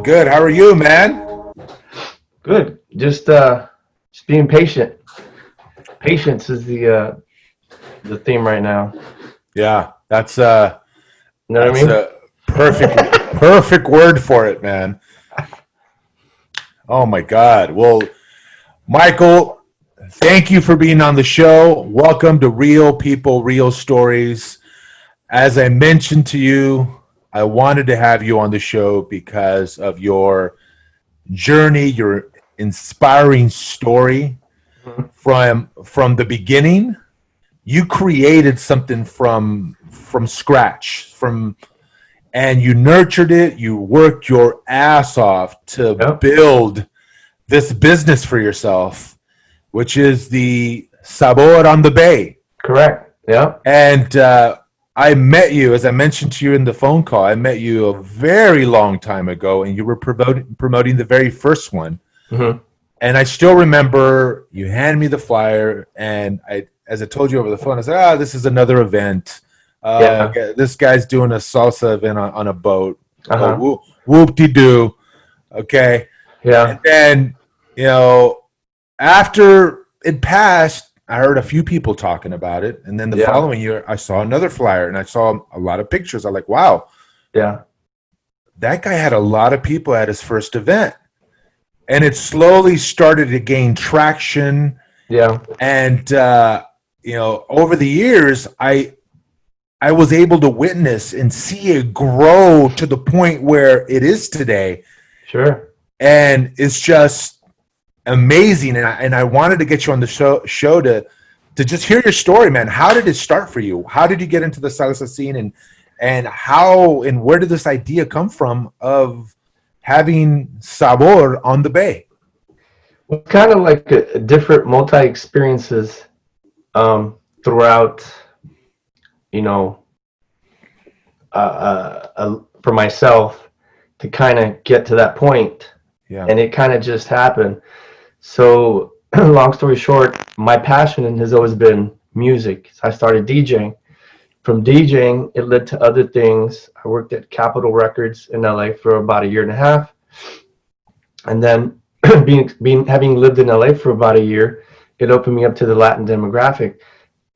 good. How are you, man? Good. Just being patient. Patience is the theme right now. Yeah, You know what I that's mean? a perfect word for it, man. Oh my God. Well, Michael, thank you for being on the show. Welcome to Real People, Real Stories. As I mentioned to you, I wanted to have you on the show because of your journey, your inspiring story Mhm. from the beginning. You created something from scratch, from and you nurtured it. You worked your ass off to Yep. build this business for yourself, which is the Sabor on the Bay. Correct. Yep. And I met you, as I mentioned to you in the phone call. I met you a very long time ago, and you were promoting the very first one. Hmm. And I still remember you handed me the flyer, and as I told you over the phone, I said, "Ah, this is another event. Yeah. This guy's doing a salsa event on a boat. Uh Oh, huh. whoop de doo." Okay, and Yeah. then after it passed, I heard a few people talking about it, and then the Yeah. following year, I saw another flyer, and I saw a lot of pictures. I'm like, "Wow, Yeah. that guy had a lot of people at his first event." And it slowly started to gain traction. Yeah. And over the years, I was able to witness and see it grow to the point where it is today, Sure. and it's just amazing. And I wanted to get you on the show to just hear your story, man. How did it start for you? How did you get into the salsa scene, and how and where did this idea come from of having Sabor on the Bay? Well, kind of like a different multi experiences throughout, you know, for myself to kind of get to that point, Yeah. and it kind of just happened. So, long story short, my passion has always been music. So I started DJing. From DJing, it led to other things. I worked at Capitol Records in LA for about a year and a half, and then being having lived in LA for about a year, it opened me up to the Latin demographic.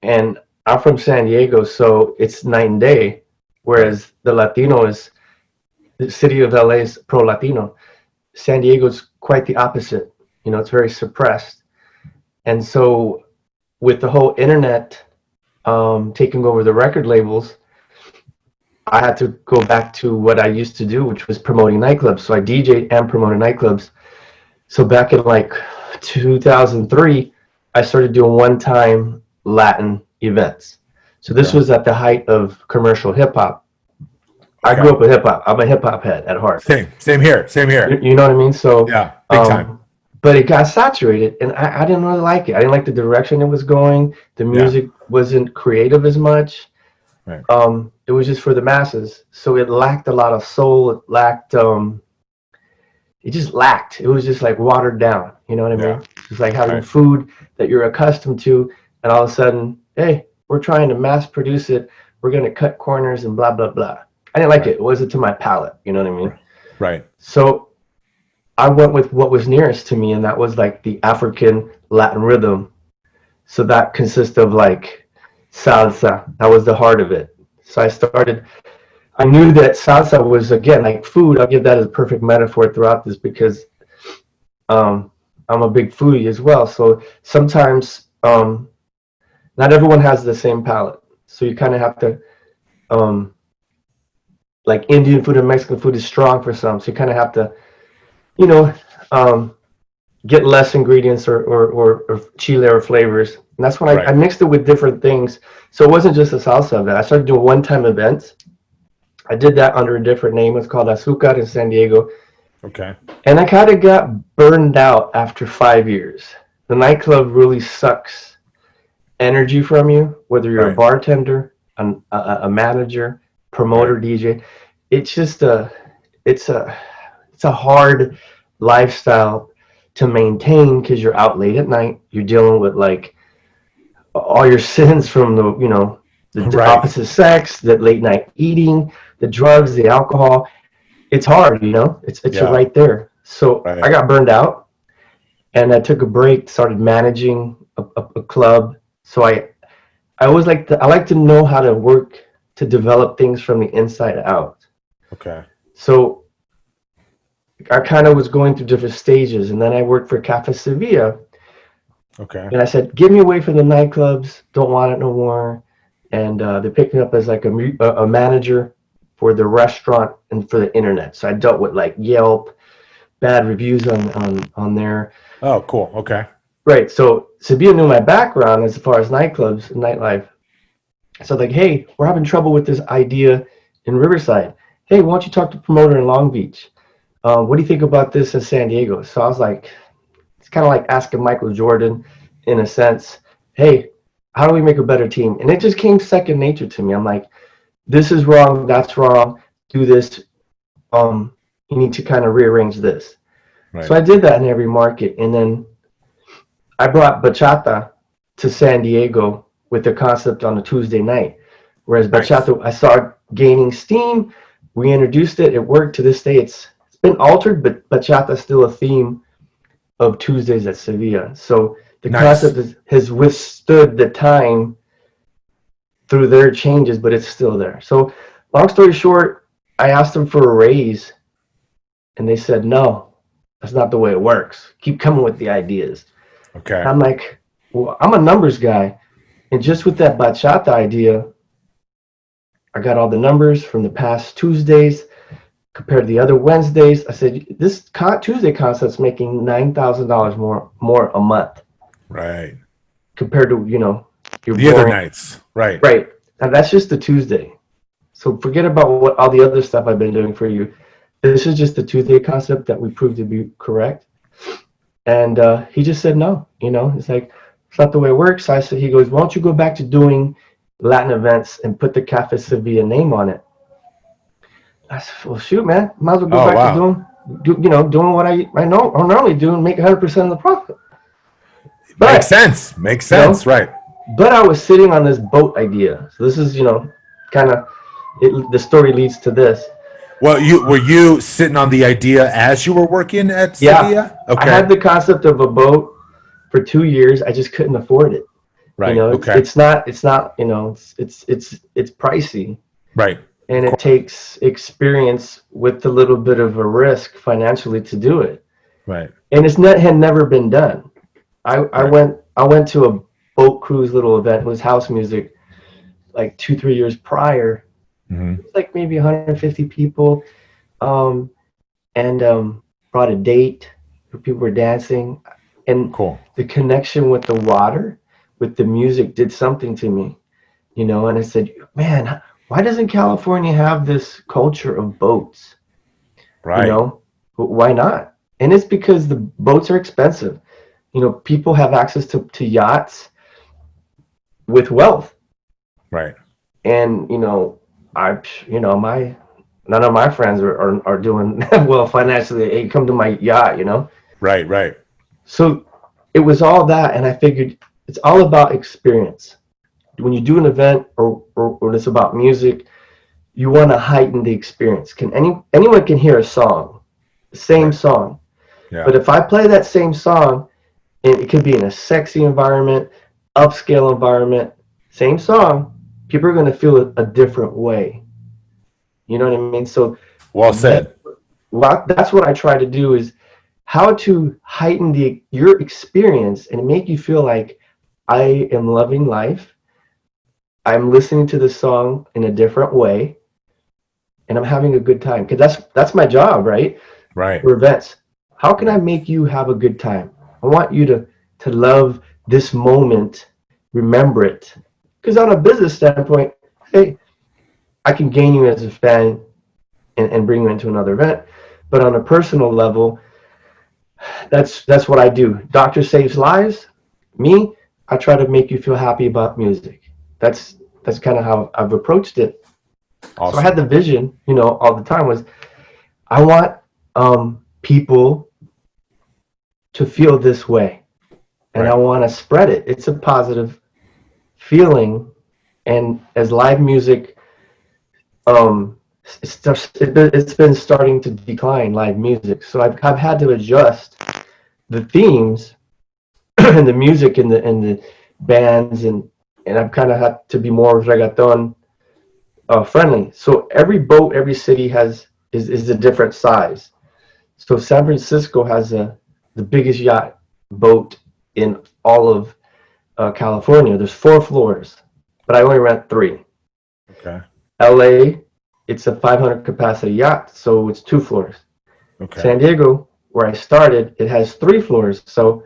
And I'm from San Diego, so it's night and day. Right. Whereas the city of LA is pro Latino. San Diego's quite the opposite. It's very suppressed. And so, with the whole internet taking over the record labels, I had to go back to what I used to do, which was promoting nightclubs. So I DJed and promoted nightclubs. So back in like 2003, I started doing one-time Latin events. So this Okay. was at the height of commercial hip hop. I Okay. grew up with hip hop. I'm a hip hop head at heart. Same here. Same You, here. you know what I mean? So, Yeah. Big time. um, but it got saturated, and I didn't really like it. I didn't like the direction it was going. The Yeah. music wasn't creative as much. Right. It was just for the masses. So it lacked a lot of soul. It just lacked. It was just like watered down. You know what I Yeah. mean? It's like having Right. food that you're accustomed to, and all of a sudden, hey, we're trying to mass produce it. We're going to cut corners and blah, blah, blah. I didn't like Right. it. It wasn't to my palate. You know what I mean? Right. Right. So I went with what was nearest to me, and that was like the African Latin rhythm. So that consists of like salsa. That was the heart of it. So I knew that salsa was, again, like food. I'll give that as a perfect metaphor throughout this because I'm a big foodie as well. So sometimes not everyone has the same palate. So you kind of have to, um, like Indian food and Mexican food is strong for some. So you kind of have to, you know, um, get less ingredients or chile or flavors. And that's when I Right. mixed it with different things. So it wasn't just a salsa event. I started doing one-time events. I did that under a different name. It's called Azúcar in San Diego. Okay. And I kind of got burned out after 5 years. The nightclub really sucks energy from you, whether you're a Right. bartender, a manager, Right. promoter, DJ. It's just it's a it's a hard lifestyle to maintain because you're out late at night. You're dealing with like all your sins from the Right. opposite sex, the late night eating, the drugs, the alcohol. it's hard, you know. It's Yeah. right there. So Right. I got burned out, and I took a break. Started managing a club. So I always I like to know how to work to develop things from the inside out. Okay. So I kind of was going through different stages, and then I worked for Cafe Sevilla, Okay. and I said, "Get me away from the nightclubs. Don't want it no more." And they picked me up as like a manager for the restaurant and for the internet. So I dealt with like Yelp, bad reviews on there. Oh, cool. Okay. Right. So Sevilla knew my background as far as nightclubs and nightlife. So like, hey, we're having trouble with this idea in Riverside. Hey, why don't you talk to the promoter in Long Beach? What do you think about this in San Diego? So I was like, it's kind of like asking Michael Jordan in a sense, hey, how do we make a better team? And it just came second nature to me. I'm like, this is wrong, that's wrong, do this. You need to kind of rearrange this. So Right. I did that in every market. And then I brought bachata to San Diego with the concept on a Tuesday night. Whereas Nice. bachata, I saw gaining steam. We introduced it. It worked. To this day, it's been altered, but bachata is still a theme of Tuesdays at Sevilla. So the Nice. concept has withstood the time through their changes, but it's still there. So long story short, I asked them for a raise, and they said no. That's not the way it works. Keep coming with the ideas. Okay. I'm like, well, I'm a numbers guy. And just with that bachata idea, I got all the numbers from the past Tuesdays compared to the other Wednesdays. I said, this Tuesday concept's making $9,000 more a month Right. compared to, you know, your The other boring. nights. Right. Right. And that's just the Tuesday. So forget about what all the other stuff I've been doing for you. This is just the Tuesday concept that we proved to be correct. And he just said no. You know, it's like it's not the way it works. I said, he goes, why don't you go back to doing Latin events and put the Cafe Sevilla name on it? I said, well, shoot, man, might as well go Oh, back to wow. doing what I know I normally do and make 100% of the profit. Makes But sense. Makes you sense. know, Right. but I was sitting on this boat idea. So this is, kind of the story leads to this. Well, you were you sitting on the idea as you were working at Yeah, Sevilla? I had Okay. the concept of a boat for 2 years. I just couldn't afford it. You Right. know, it's Okay. it's not it's not it's pricey, Right. and Of it course. takes experience with a little bit of a risk financially to do it. Right. And it's not had never been done. Right. I went to a boat cruise little event. It was house music like 2 3 years prior. Hmm. It was like maybe 150 people, um, and brought a date where people were dancing, and Cool. the connection with the water, with the music, did something to me. And I said, man, why doesn't California have this culture of boats? You Right. know, why not? And it's because the boats are expensive. People have access to yachts with wealth. Right. And, I, my, none of my friends are doing well financially. Hey, come to my yacht. Right. Right. So it was all that. And I figured it's all about experience. When you do an event or it's about music, you want to heighten the experience. Anyone can hear a song, the same Right. song, Yeah. but if I play that same song, and it could be in a sexy environment, upscale environment, same song, people are going to feel it a different way. You know what I mean? So Well that said. that's what I try to do, is how to heighten your experience and make you feel like I am loving life. I'm listening to the song in a different way, and I'm having a good time, because that's my job, right? Right. For events. How can I Right. make you have a good time? I want you to love this moment, remember it. Because on a business standpoint, hey, I can gain you as a fan and bring you into another event. But on a personal level, that's what I do. Doctor saves lives. Me, I try to make you feel happy about music. That's kind of how I've approached it. So I had Awesome. the vision, all the time, was I want people to feel this way, and I Right. want to spread it. It's a positive feeling, and as live music it's been starting to decline live music. So I've had to adjust the themes and the music and the bands and I've kind of had to be more reggaeton friendly. So every boat, every city is a different size. So San Francisco has the biggest yacht boat in all of California. There's 4 floors, but I only rent 3. Okay. LA, it's a 500 capacity yacht, so it's 2 floors. Okay. San Diego, where I started, it has 3 floors, so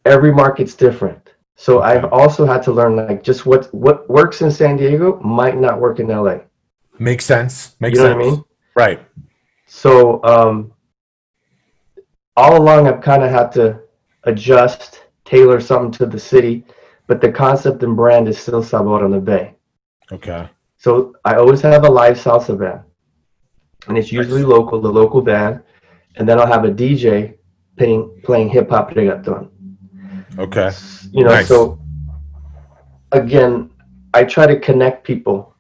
every market's different. So Okay. I've also had to learn like just what works in San Diego might not work in LA. Makes sense. You Makes know what I sense. mean? Right. So all along I've kind of had to adjust, tailor something to the city, but the concept and brand is still Sabor on the Bay. Okay. So I always have a live salsa band, and it's usually Nice. local, the local band, and then I'll have a DJ playing hip hop reggaeton. Okay. You know, Nice. so again, I try to connect people.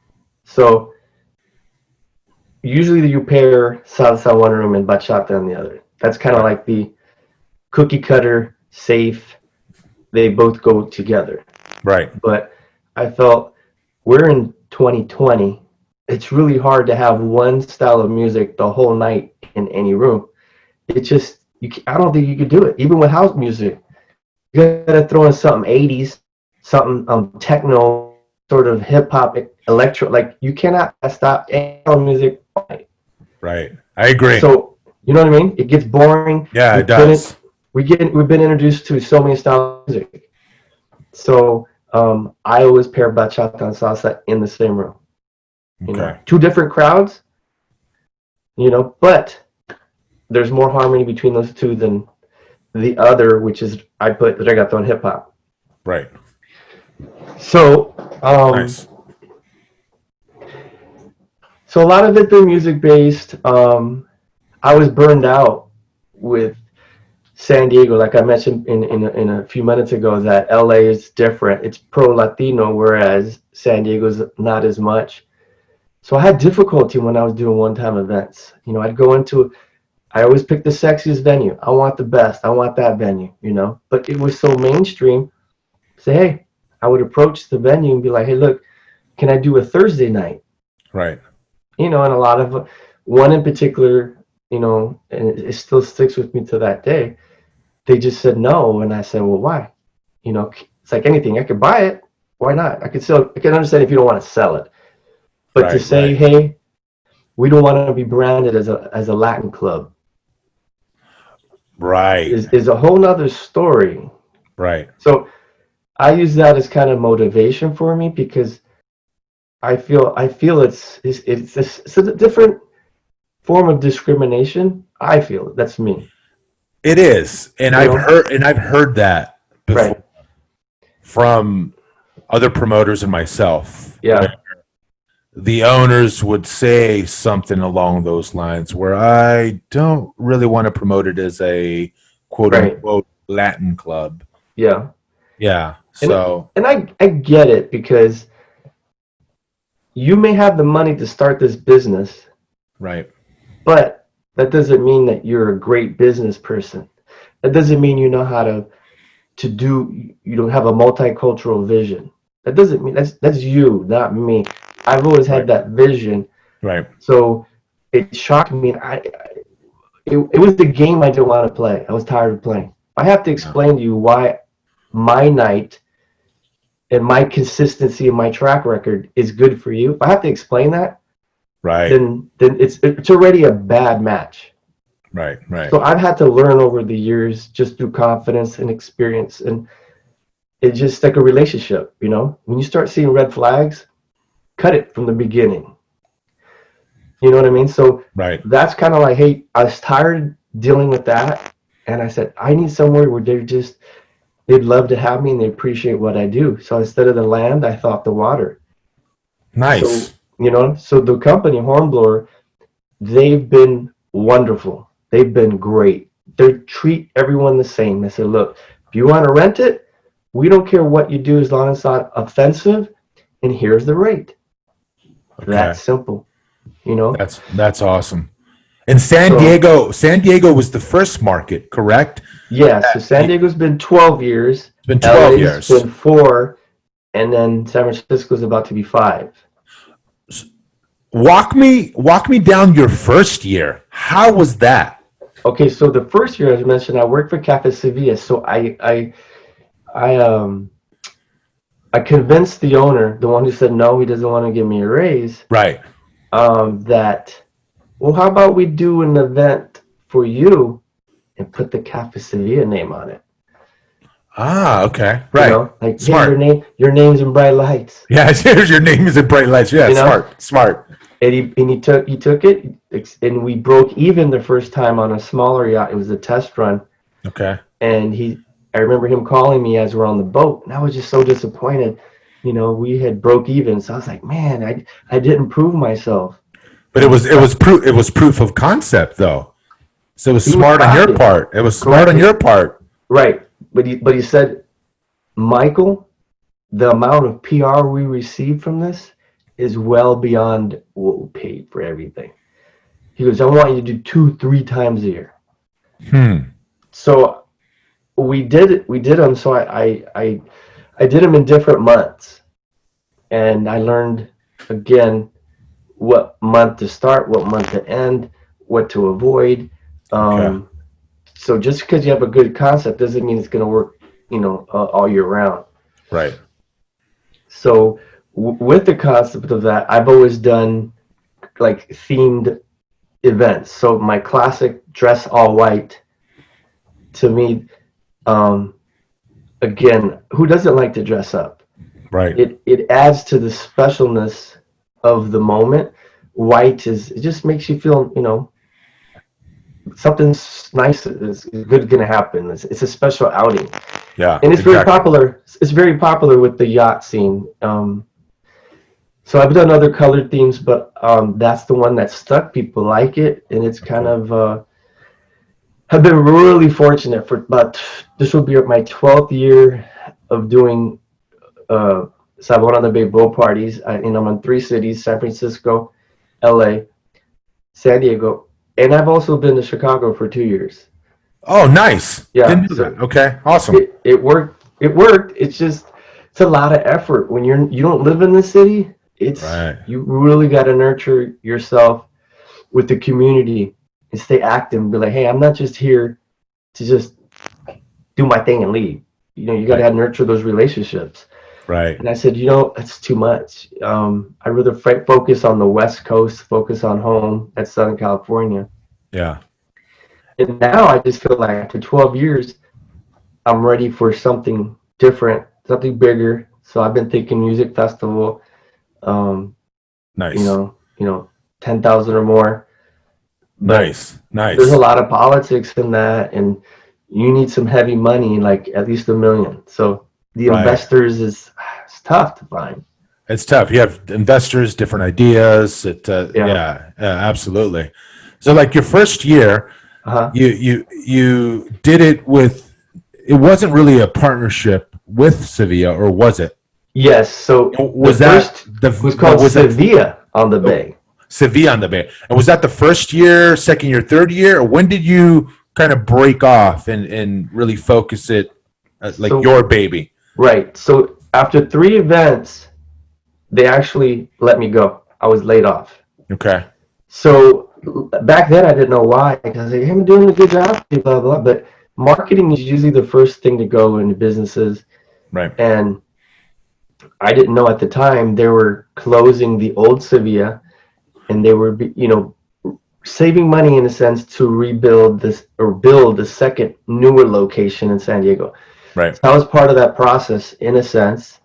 So usually you pair salsa one room and bachata in the other. That's kind of Right. like the cookie cutter, safe. They both go together. Right. But I felt we're in 2020. It's really hard to have one style of music the whole night in any room. It just I don't think you could do it. Even with house music, you gotta throw in something 80s, something techno, sort of hip hop, electro. Like you cannot stop any music. Right. I agree. So you know what I mean? It gets boring. Yeah, it We've been does. we've been introduced to so many styles of music. So I always pair bachata and salsa in the same room. You know, Okay. 2 different crowds. You know, but there's more harmony between those 2 than the other, which is I put reggaeton hip hop. Right. So Nice. so a lot of it been music based. I was burned out with San Diego, like I mentioned in a few minutes ago, that LA is different. It's pro Latino, whereas San Diego's not as much. So I had difficulty when I was doing one time events. You know, I'd go into I always pick the sexiest venue. I want the best. I want that venue, you know. But it was so mainstream. Say, hey, I would approach the venue and be like, hey, look, can I do a Thursday night? Right. You know, and a lot of one in particular, you know, and it still sticks with me to that day. They just said no, and I said, well, why? You know, it's like anything. I could buy it. Why not? I can understand if you don't want to sell it, but to Right. say, Right. hey, we don't want to be branded as a Latin club Right. is a whole nother story. Right. So I use that as kind of motivation for me because I feel it's a different form of discrimination. I feel that's me. It is, and You know, I've heard that before right? from other promoters and myself, where Yeah, the owners would say something along those lines, where I don't really want to promote it as a quote right. unquote Latin club. Yeah, Yeah. and So and I get it because you may have the money to start this business, right. but that doesn't mean that you're a great business person. That doesn't mean you know how to do you don't have a multicultural vision. That doesn't mean that's you, not me. I've always had Right. that vision. Right. So it shocked me. It was the game I didn't want to play. I was tired of playing. I have to Yeah. explain to you why my night and my consistency and my track record is good for you. If I have to explain that, Right. then it's already a bad match. Right. Right. So I've had to learn over the years just through confidence and experience, and it's just like a relationship. You know, when you start seeing red flags, cut it from the beginning. You know what I mean? So Right. that's kind of like, hey, I was tired dealing with that, and I said I need somewhere where they'd love to have me and they appreciate what I do. So instead of the land, I thought the water. So Nice. you know, so the company Hornblower, they've been wonderful. They've been great. They treat everyone the same. They said, look, if you want to rent it, we don't care what you do as long as it's not offensive, and here's the rate. Okay. That's simple. You know, That's awesome. And so San Diego was the first market, correct? yeah. So San Diego's been 12 years, It's been 12 LA's years. been 4, and then San Francisco's about to be 5. Walk me down your first year. How was that? Okay, so the first year, as I mentioned, I worked for Cafe Sevilla. So I I convinced the owner, the one who said no, he doesn't want to give me a raise, Right. that, well, how about we do an event for you and put the Cafe Sevilla name on it? Ah, okay. You Right. know, like, hey, Smart. your name's in bright lights. Yeah, here's your name is in bright lights. Yeah, You know, smart. Smart. and he took it, and we broke even the first time on a smaller yacht. It was a test run, Okay. and I remember him calling me as we're on the boat, and I was just so disappointed. You know, we had broke even, so I was like, man, I didn't prove myself. But it was proof of concept though. So it was He was smart on your laughing. part. It was smart Correct. on your part. Right. But he said, Michael, the amount of PR we received from this is well beyond what we paid for everything. He goes, I want you to do 2, 3 times a year. Hmm. So we did them. So I did them in different months, and I learned again what month to start, what month to end, what to avoid. Okay. Um, so just because you have a good concept doesn't mean it's going to work, all year round. Right. So with the concept of that, I've always done like themed events. So my classic dress all white, to me, um, again, who doesn't like to dress up? Right. It adds to the specialness of the moment. White it just makes you feel, something nice is good going to happen. It's a special outing, Yeah. and it's very Exactly. popular. It's very popular with the yacht scene. So I've done other colored themes, but that's the one that stuck. People like it, and it's kind Okay. of. I've been really fortunate for about this will be my 12th year of doing uh, Sabor on the Bay boat parties. I'm in 3 cities: San Francisco, L.A., San Diego, and I've also been to Chicago for 2 years. Oh, nice. Yeah, Didn't do that. so Okay. Awesome. it worked. It worked. It's just it's a lot of effort when you don't live in the city. It's Right. you really got to nurture yourself with the community and stay active and be like, hey, I'm not just here to just do my thing and leave. You got Right. to nurture those relationships. Right. And I said, that's too much. I'd rather focus on the West Coast, focus on home at Southern California. Yeah. And now I just feel like after 12 years, I'm ready for something different, something bigger. So I've been thinking music festival, um, you Nice. know, you know, 10,000 or more. But Nice. there's a Nice. lot of politics in that, and you need some heavy money, like at least $1 million. So the Right. investors it's tough to find. It's tough. You have investors, different ideas. Yeah. Absolutely. So, like your first year, Uh-huh. you did it with. It wasn't really a partnership with Sevilla, or was it? Yes. So the Was that first the was called was that Sevilla on the Bay. Sevilla on the Bay? And was that the first year, second year, third year, or when did you kind of break off and really focus it like So your baby? right. So after 3 events, they actually let me go. I was laid off. Okay. So back then I didn't know why because they haven't doing a good job, blah blah. But marketing is usually the first thing to go into businesses, Right. and I didn't know at the time they were closing the old Sevilla, and they were saving money in a sense to rebuild this or build a second newer location in San Diego. Right. So I was part of that process in a sense,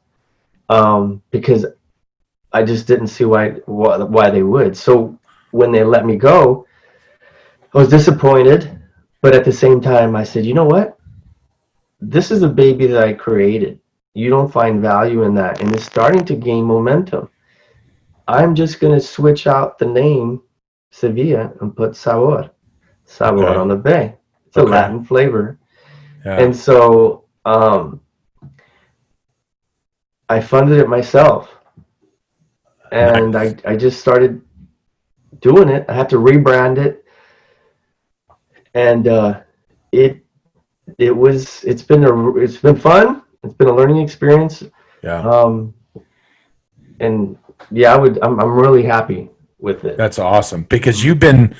because I just didn't see why they would. So when they let me go, I was disappointed, but at the same time, I said, you know what? This is a baby that I created. You don't find value in that, and it's starting to gain momentum. I'm just going to switch out the name Sevilla and put Sabor Okay. on the Bay. It's a Okay. Latin flavor. Yeah. And so I funded it myself. And Nice. I just started doing it. I had to rebrand it, and it it's been fun. It's been a learning experience. Yeah. Um, and yeah, I'm really happy with it. That's awesome because you've been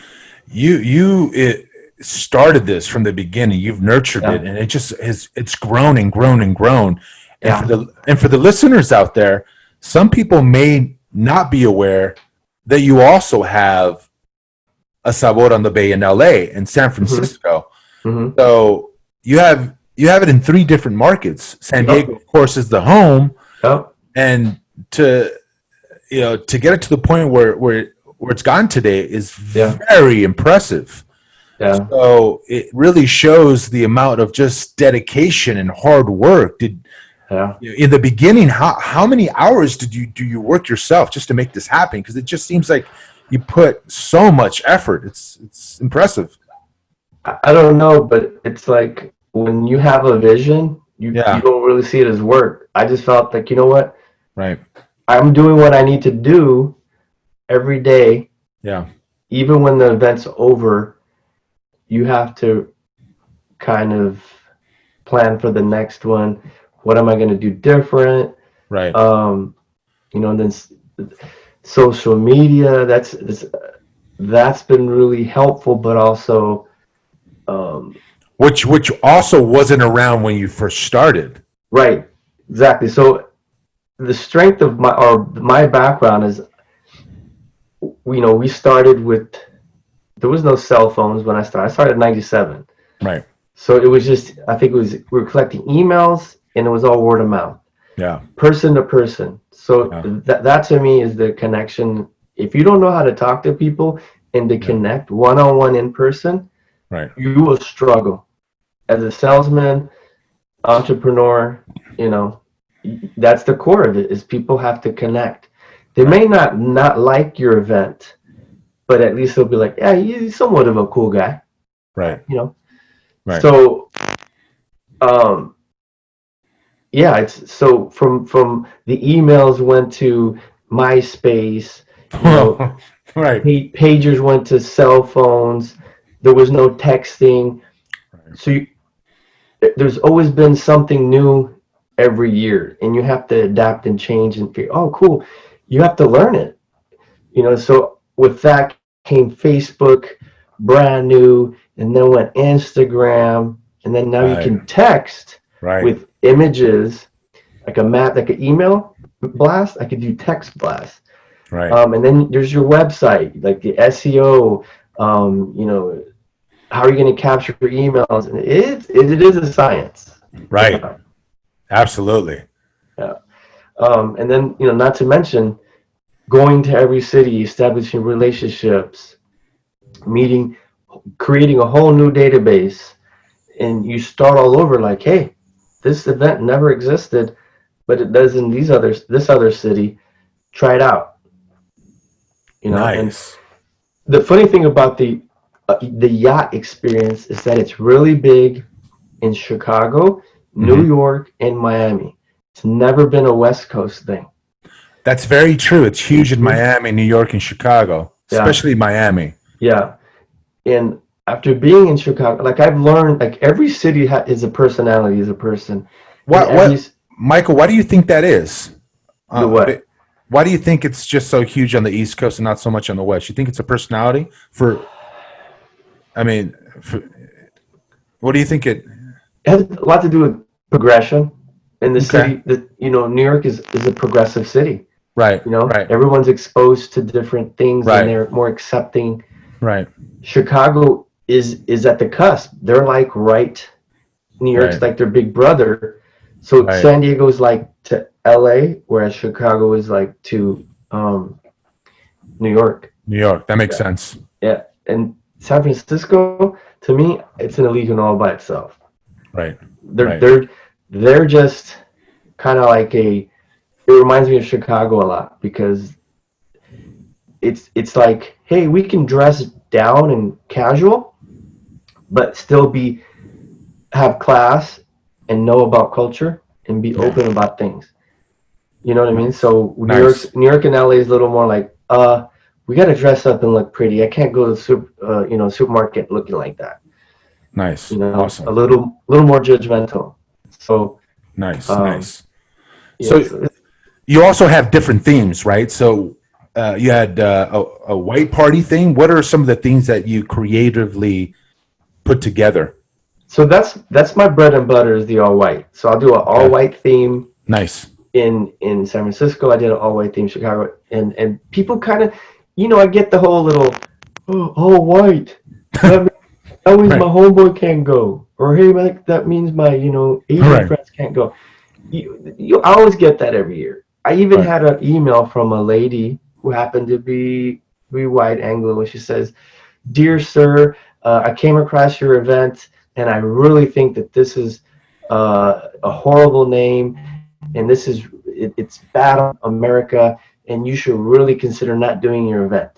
you it started this from the beginning. You've nurtured Yeah, it, and it just has it's grown and grown and grown. And yeah, for the listeners out there, some people may not be aware that you also have a Sabor on the Bay in LA and San hmm Francisco. hmm So you have it in three different markets. San yep, Diego, of course, is the home, yep, and to to get it to the point where it's gotten today is yeah, very impressive. yeah. So it really shows the amount of just dedication and hard work. Did Yeah. in the beginning, how many hours did you do you work yourself just to make this happen? Because it just seems like you put so much effort. It's impressive. I don't know, but it's like when you have a vision, you Yeah. don't really see it as work. I just felt like, you know what? Right. I'm doing what I need to do every day, Yeah. even when the event's over. You have to kind of plan for the next one. What am I going to do different? Right. Um, and then social media. That's been really helpful, but also, um, Which also wasn't around when you first started. right, exactly. So the strength of my background is, we started with, there was no cell phones when I started. I started in '97. Right. So it was just, I think it was, we were collecting emails and it was all word of mouth, Yeah. person to person. So Yeah. that to me is the connection. If you don't know how to talk to people and to Yeah. connect one on one in person, Right. you will struggle. As a salesman, entrepreneur, you know, that's the core of it, is people have to connect. They Right. may not like your event, but at least they'll be like, yeah, he's somewhat of a cool guy, Right. you know. Right. So um yeah, it's so from the emails went to MySpace, Right. pagers went to cell phones. There was no texting. Right. So there's always been something new every year, and you have to adapt and change and figure, oh, cool. You have to learn it. So with that came Facebook, brand new, and then went Instagram, and then now you Right. can text Right. with images, like a map, like an email blast. I could do text blast. Right. And then there's your website, like the SEO. How are you going to capture your emails? And it is a science. Right. Absolutely. Yeah. And then, not to mention going to every city, establishing relationships, meeting, creating a whole new database, and you start all over. Like, hey, this event never existed, but it does in this other city. Try it out. And Nice. the funny thing about the yacht experience is that it's really big in Chicago, New Hmm. York, and Miami. It's never been a West Coast thing. That's very true. It's huge in Mhm. Miami, New York, and Chicago, Yeah, especially Miami. yeah. And after being in Chicago, like I've learned, like every city is a personality, is a person, and What, Michael? Why do you think that is? the But what? why do you think it's just so huge on the East Coast and not so much on the West? You think it's a personality for? I mean, for, what do you think it? It has a lot to do with progression in the Okay. city. That New York is a progressive city. Right. Right. Everyone's exposed to different things and Right. they're more accepting. Right. Chicago is at the cusp. They're like right. New York's Right. like their big brother. So Right. San Diego's like to LA, whereas Chicago is like to New York. New York. That makes Yeah. sense. Yeah. And San Francisco, to me, it's in a league all by itself. Right. They're Right. they're they're just kind of like it reminds me of Chicago a lot because it's like, hey, we can dress down and casual, but still have class and know about culture and be Yeah. open about things. You know what I mean? Nice. So Nice. New York and LA is a little more like, we got to dress up and look pretty. I can't go to the supermarket looking like that. Nice. You know, Awesome. a little more judgmental. So, Nice. um, Nice. yeah, So you also have different themes, right? So you had a white party theme. What are some of the things that you creatively put together? so that's my bread and butter is the all white. So I'll do an all Okay. white theme Nice. in San Francisco. I did an all white theme Chicago, and people kind of, I get the whole little, oh, all white. That means Right. my homeboy can't go, or hey, like, that means my Asian Right. friends can't go. I always get that every year. I even Right. had an email from a lady who happened to be white Anglo, and she says, "Dear sir, I came across your event, and I really think that this is a horrible name, and it's bad on America, and you should really consider not doing your event."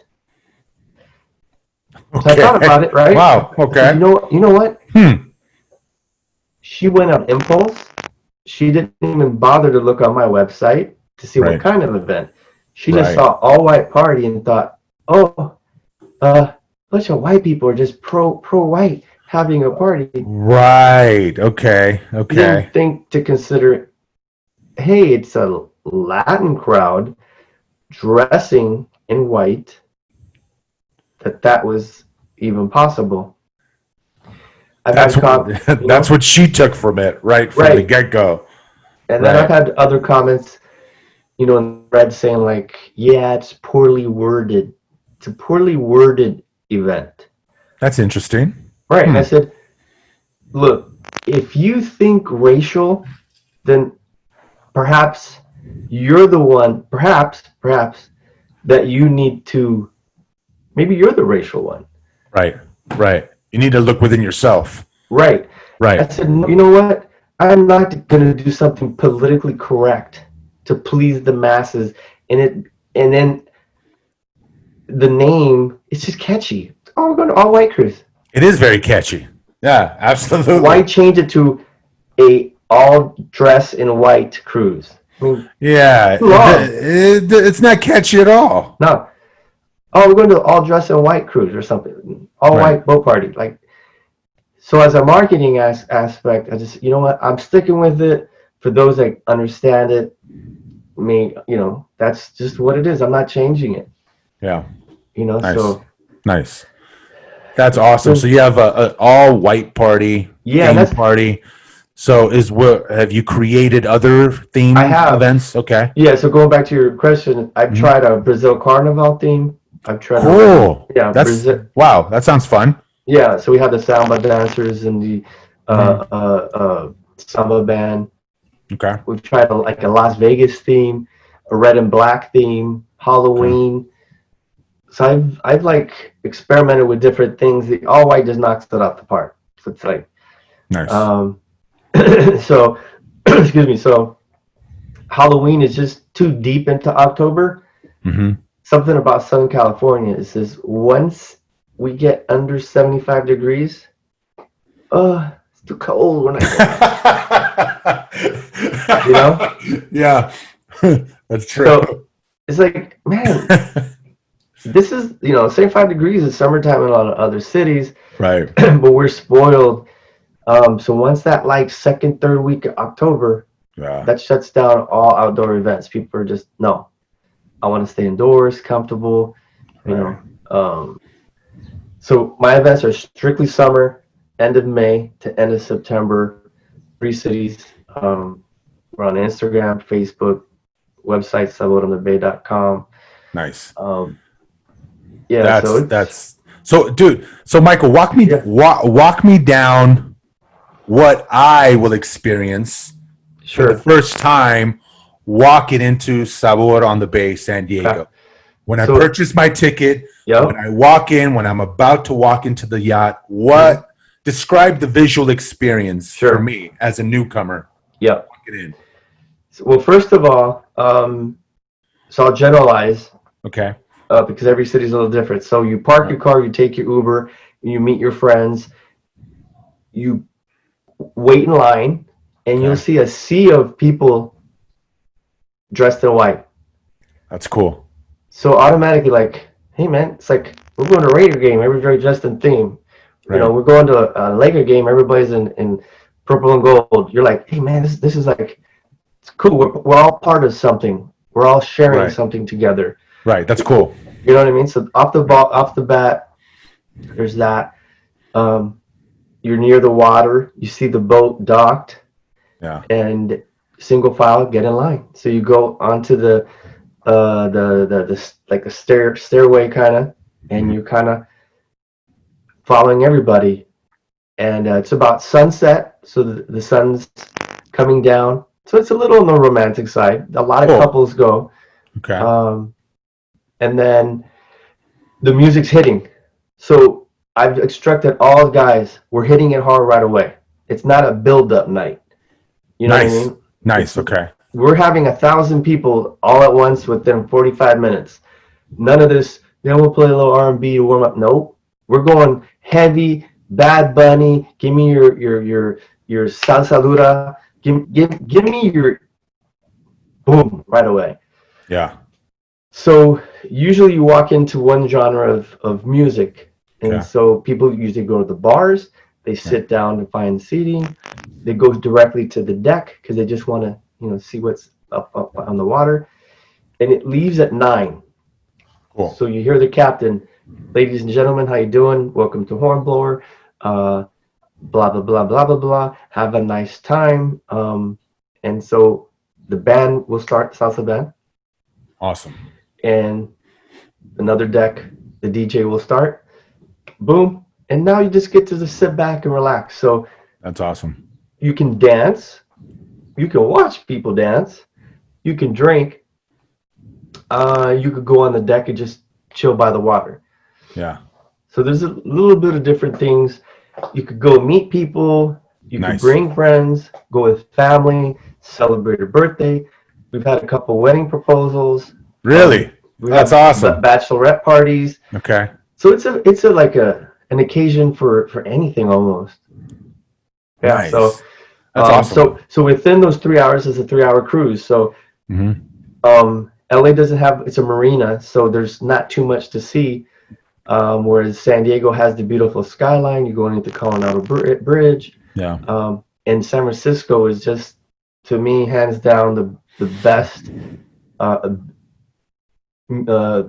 So I Okay. thought about it, right? Wow. I said, Okay. you know what? Hmm. She went on impulse. She didn't even bother to look on my website to see what Right. kind of event. She just Right. saw all white party and thought, oh, bunch of white people are just pro white having a party. Right. Okay. She Okay. didn't think to consider, hey, it's a Latin crowd dressing in white, that was even possible. I've That's had that's what she took from it, right from the right. get go. And then I've Right. had other comments, in red saying like, yeah, it's poorly worded. It's a poorly worded event. That's interesting. Right. And I Hmm. said, look, if you think racial, then perhaps you're the one, perhaps that you need to, maybe you're the racial one. Right. Right. You need to look within yourself. Right. I Right. said, you know what? I'm not going to do something politically correct to please the masses. And then the name, it's just catchy. Oh, we're going to all white cruise. It is very catchy. Yeah, Why absolutely. change it to a all dress in white cruise? I mean, Yeah, too long. it's not catchy at all. No. Oh, we're going to all dress in white cruise or something. All Right. white boat party. Like, so as a marketing aspect, I just, you know what? I'm sticking with it for those that understand it. I mean, that's just what it is. I'm not changing it. Yeah. Nice. So Nice. That's it's awesome. been, So you have a all white party, yeah, theme that's, party. So have you created other I theme have. events? Okay. Yeah, so going back to your question, I've Mhm. tried a Brazil Carnival theme. I've tried Cool. yeah, That's Brazil. wow. That sounds fun. Yeah, so we have the samba dancers and the Mhm. samba band. Okay. We've tried like a Las Vegas theme, a red and black theme, Okay. Halloween. So I've like experimented with different things. The all white just knocks it off the park. So it's like, Nice. um, so excuse me. So Halloween is just too deep into October. Hmm. Something about Southern California. It says once we get under 75 degrees, it's too cold when I go. Yeah, that's true. So it's like, man, this is 75 degrees is summertime in a lot of other cities, Right. but we're spoiled. So once that like second, third week of October, Yeah. that shuts down all outdoor events. People are just no. I want to stay indoors, comfortable. You Right. know. Um, so my events are strictly summer, end of May to end of September. 3 cities. We're on Instagram, Facebook, website saboronthebay.com. Nice. Yeah, so it's So, dude. So, Michael, yeah, walk me down what I will experience for the sure. first time walking into Sabor on the Bay, San Okay. Diego. When I So purchase my ticket, when yep. I walk in, when I'm about to walk into the yacht, Mhm. describe the visual experience for Sure. me as a newcomer Yep. walking in. So, well, first of all, so I'll generalize Okay. because every city is a little different. So you park your Right. car, you take your Uber, you meet your friends, you wait in line, and you'll Okay. see a sea of people dressed in white. That's cool. So automatically, like, hey man, it's like we're going to a Raider game, everybody's dressed in theme. You know, Right. we're going to a Laker game, everybody's in purple and gold. You're like, hey man, this is like, it's cool. We're all part of something. We're all sharing Right. something together. Right. That's cool. You know what I mean? So Right. off the bat, there's that. Um, you're near the water. You see the boat docked, Yeah. and single file, get in line. So you go onto the like a stairway kind of, and Mhm. you kind of following everybody. And it's about sunset, so the sun's coming down. So it's a little on the romantic side. A lot of Cool. couples go, Okay. um, and then the music's hitting. So I've instructed all guys, we're hitting it hard right away. It's not a build-up night. You know what I Nice. mean? Nice. It's Okay. we're having 1,000 people all at once within 45 minutes. None of this. Then we'll play a little R&B to warm up. Nope. We're going heavy. Bad Bunny. Give me your salsa dura. Give me your boom right away. Yeah. So usually you walk into one genre of music, and Okay. so people usually go to the bars. They Right. sit down to find seating. They go directly to the deck because they just want to see what's up on the water. And it leaves at 9. Cool. So you hear the captain, ladies and gentlemen, how you doing? Welcome to Hornblower. Uh, blah blah blah blah blah blah. Have a nice time. And so the band will start, salsa band, Awesome. and another deck, the DJ will start. Boom, and now you just get to just sit back and relax. So That's awesome. you can dance, you can watch people dance, you can drink. You could go on the deck and just chill by the water. Yeah. So there's a little bit of different things. You could go meet people. You could Nice. bring friends, go with family, celebrate a birthday. We've had a couple wedding proposals. Really? We That's have awesome. bachelorette parties. Okay. So it's a like a an occasion for anything almost. Yeah. So Nice. That's awesome. so within those 3 hours is a 3 hour cruise. So Hmm. LA doesn't have, it's a marina, so there's not too much to see. Whereas San Diego has the beautiful skyline. You go into the Colorado Bridge. Yeah. And San Francisco is just, to me, hands down, the best uh, uh,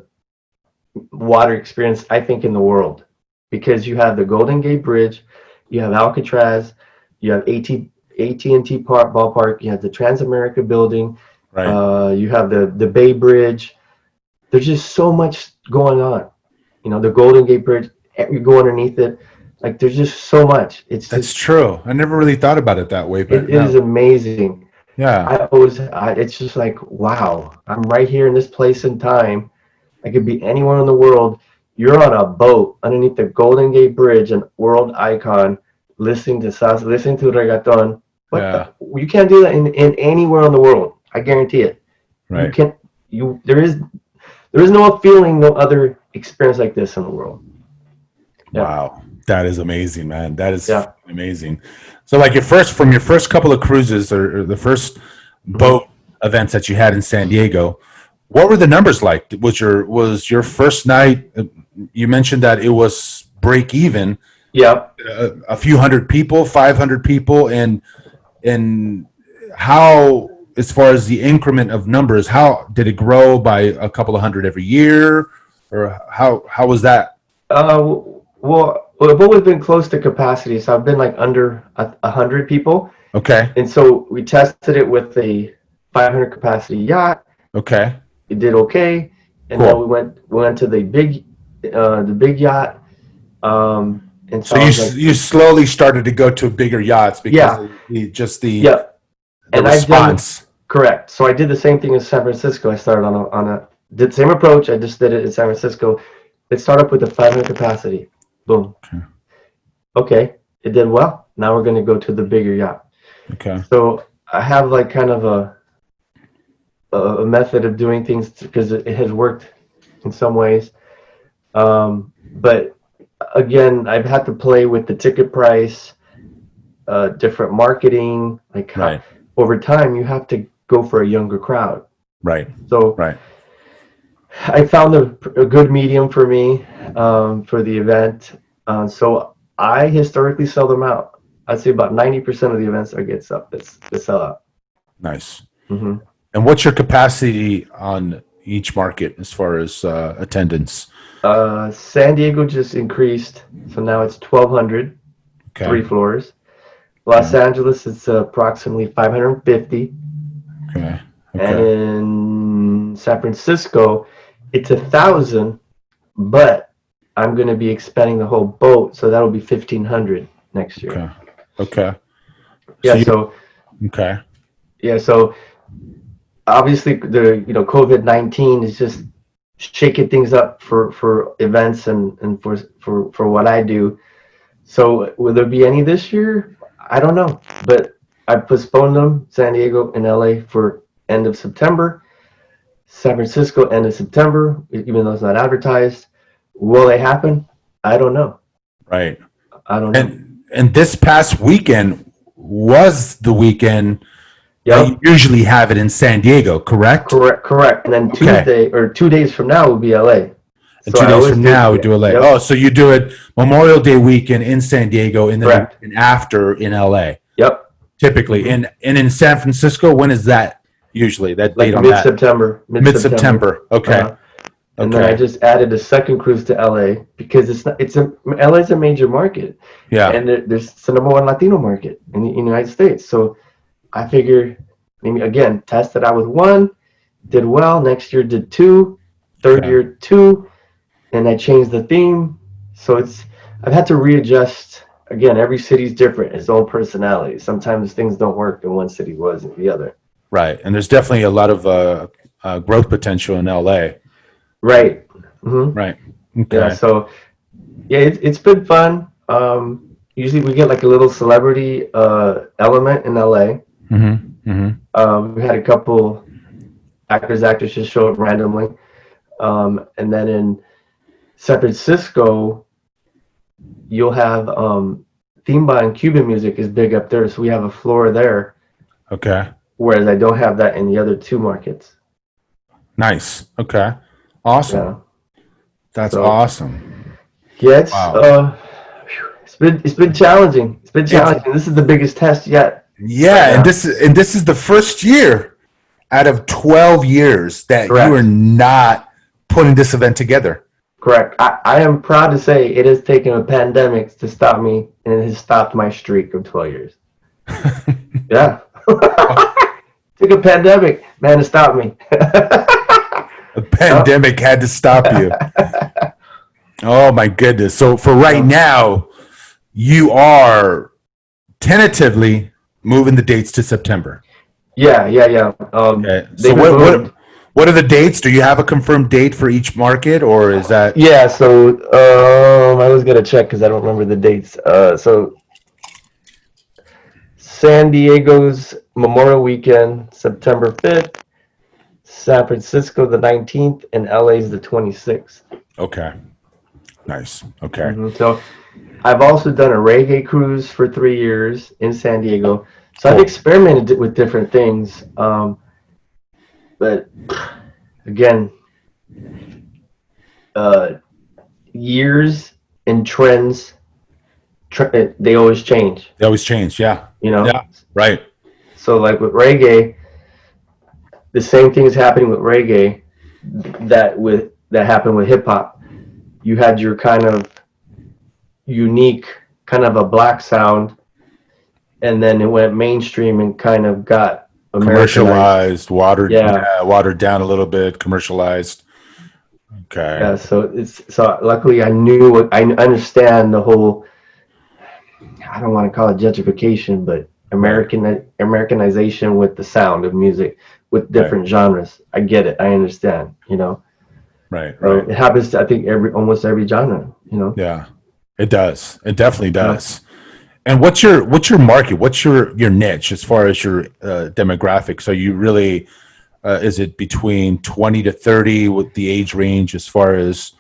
water experience, I think, in the world. Because you have the Golden Gate Bridge, you have Alcatraz, you have AT&T Park, ballpark, you have the Transamerica building, Right. you have the Bay Bridge. There's just so much going on. The Golden Gate Bridge, you go underneath it. Like, there's just so much. It's That's just, true. I never really thought about it that way, but it is now, amazing. yeah. It's just like, wow, I'm right here in this place and time. I could be anywhere in the world. You're on a boat underneath the Golden Gate Bridge, an world icon, listening to salsa, listening to reggaeton. Yeah. You can't do that in anywhere in the world. I guarantee it. You Right. can't, there is no feeling, no other experience like this in the world. Yeah. Wow. That is amazing, man. That is Yeah. amazing. So like from your first couple of cruises or the first boat events that you had in San Diego, what were the numbers like? Was your first night, you mentioned that it was break even, Yeah. a few hundred people, 500 people, and how, as far as the increment of numbers, how did it grow by a couple of hundred every year, or how was that? I've always been close to capacity, so I've been like under 100 people, Okay. and so we tested it with a 500 capacity yacht. Okay. It did okay, and then Cool. we went to the big yacht, and so So I you was like, you slowly started to go to bigger yachts because yeah, of the yeah, and I've done response. correct. So I did the same thing in San Francisco. I started did the same approach. I just did it in San Francisco. Let's start up with the 500 capacity. Boom. Okay. Okay, it did well. Now we're going to go to the bigger yacht. Okay. So I have like kind of a method of doing things because it has worked in some ways. But again, I've had to play with the ticket price, different marketing. Like Right. over time, you have to go for a younger crowd. Right. So Right. I found a good medium for me for the event. So I historically sell them out. I'd say about 90% of the events I get up that sell out. Nice. Hmm. And what's your capacity on each market as far as attendance? San Diego just increased, so now it's 1,200, Okay. 3 floors. Los Okay. Angeles, it's approximately 550, Okay. and Okay. in San Francisco, it's 1,000. But I'm going to be expanding the whole boat, so that'll be 1,500 next year. Okay. Okay. So Yeah. you So okay. yeah. So obviously, the COVID-19 is just shaking things up for events and for what I do. So will there be any this year? I don't know, but I postponed them. San Diego and LA for end of September. San Francisco end of September, even though it's not advertised. Will they happen? I don't know. Right. I don't know. And this past weekend was the weekend that you Yep. usually have it in San Diego, correct? Correct, correct. And then Okay. Tuesday or 2 days from now will be LA. And So two I days always from do. now, we Yeah, do LA. yep. Oh, so you do it Memorial Day weekend in San Diego, and then the Correct. weekend after in LA, Yep. typically. Mhm. And in San Francisco, when is that usually? That date Like on mid that? September. Mid September. Mid-September. Okay. Uh-huh. And then I Okay. just added a second cruise to LA because LA's a major market, Yeah. and there's the number one Latino market in the United States. So I figure, maybe again, tested out with one, did well. Next year did two, third Okay. year two, and I changed the theme. So I've had to readjust. Again, every city's different, its own personality. Sometimes things don't work in one city was in the other. Right. And there's definitely a lot of growth potential in LA. Right. Hmm. Right. Yeah. Okay. So yeah, it's been fun. Usually we get like a little celebrity element in LA. Mm-hmm. Mm-hmm. We had a couple actresses show up randomly, and then in San Francisco, you'll have Timba and Cuban music is big up there, so we have a floor there. Okay. Whereas I don't have that in the other two markets. Nice. Okay. Awesome. Yeah. That's So awesome. yeah, Wow. it's been challenging. It's been It's challenging. This is the biggest test yet right yeah, and now. this is the first year out of 12 years that you are Correct. not putting this event together. Correct. I am proud to say it has taken a pandemic to stop me, and it has stopped my streak of 12 years. Yeah. Took a pandemic, man, to stop me. The Yep. pandemic had to stop you. Oh my goodness. So for right now, you are tentatively moving the dates to September. Yeah, yeah, yeah. Okay. So They've been moved. what are the dates? Do you have a confirmed date for each market, or is that Yeah, so I was gonna check because I don't remember the dates. So San Diego's Memorial Weekend, September 5th, San Francisco the 19th, and LA's the 26th. okay? Nice. Okay. So I've also done a reggae cruise for 3 years in San Diego. So I've Cool. experimented with different things. But again, uh, years and trends, they always change, They always change. Yeah. you know? Yeah. Right. So like with reggae, the same thing is happening with reggae that happened with hip hop. You had your kind of unique, kind of a black sound, and then it went mainstream and kind of got Americanized. Commercialized, watered, Yeah, watered down a little bit, commercialized. Okay. yeah. So luckily I understand the whole. I don't want to call it gentrification, but Right. Americanization with the sound of music with Right. different genres. I get it. I understand. Right. So Right. it happens to I think almost every genre. Yeah. It does. It definitely Yeah. does. And what's your market? What's your niche as far as your demographic? So you really is it between 20 to 30 with the age range as far as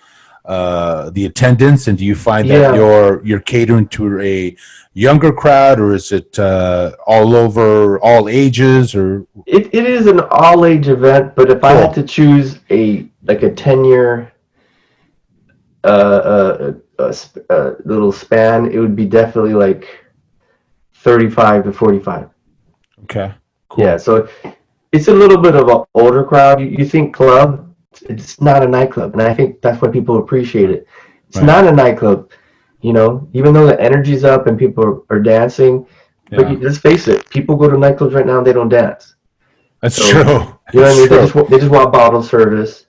the attendance, and do you find that Yeah, you're catering to a younger crowd, or is it all over, all ages, or it is an all age event, but if I had cool? to choose a 10-year little span, it would be definitely like 35 to 45. Okay, Yeah, cool. so it's a little bit of an older crowd. You think club, it's not a nightclub, and I think that's why people appreciate it. It's Right. not a nightclub, even though the energy's up and people are dancing, but Yeah, let's face it, people go to nightclubs right now and they don't dance. that's So, true. you know what I That's mean? true. They just want bottle service.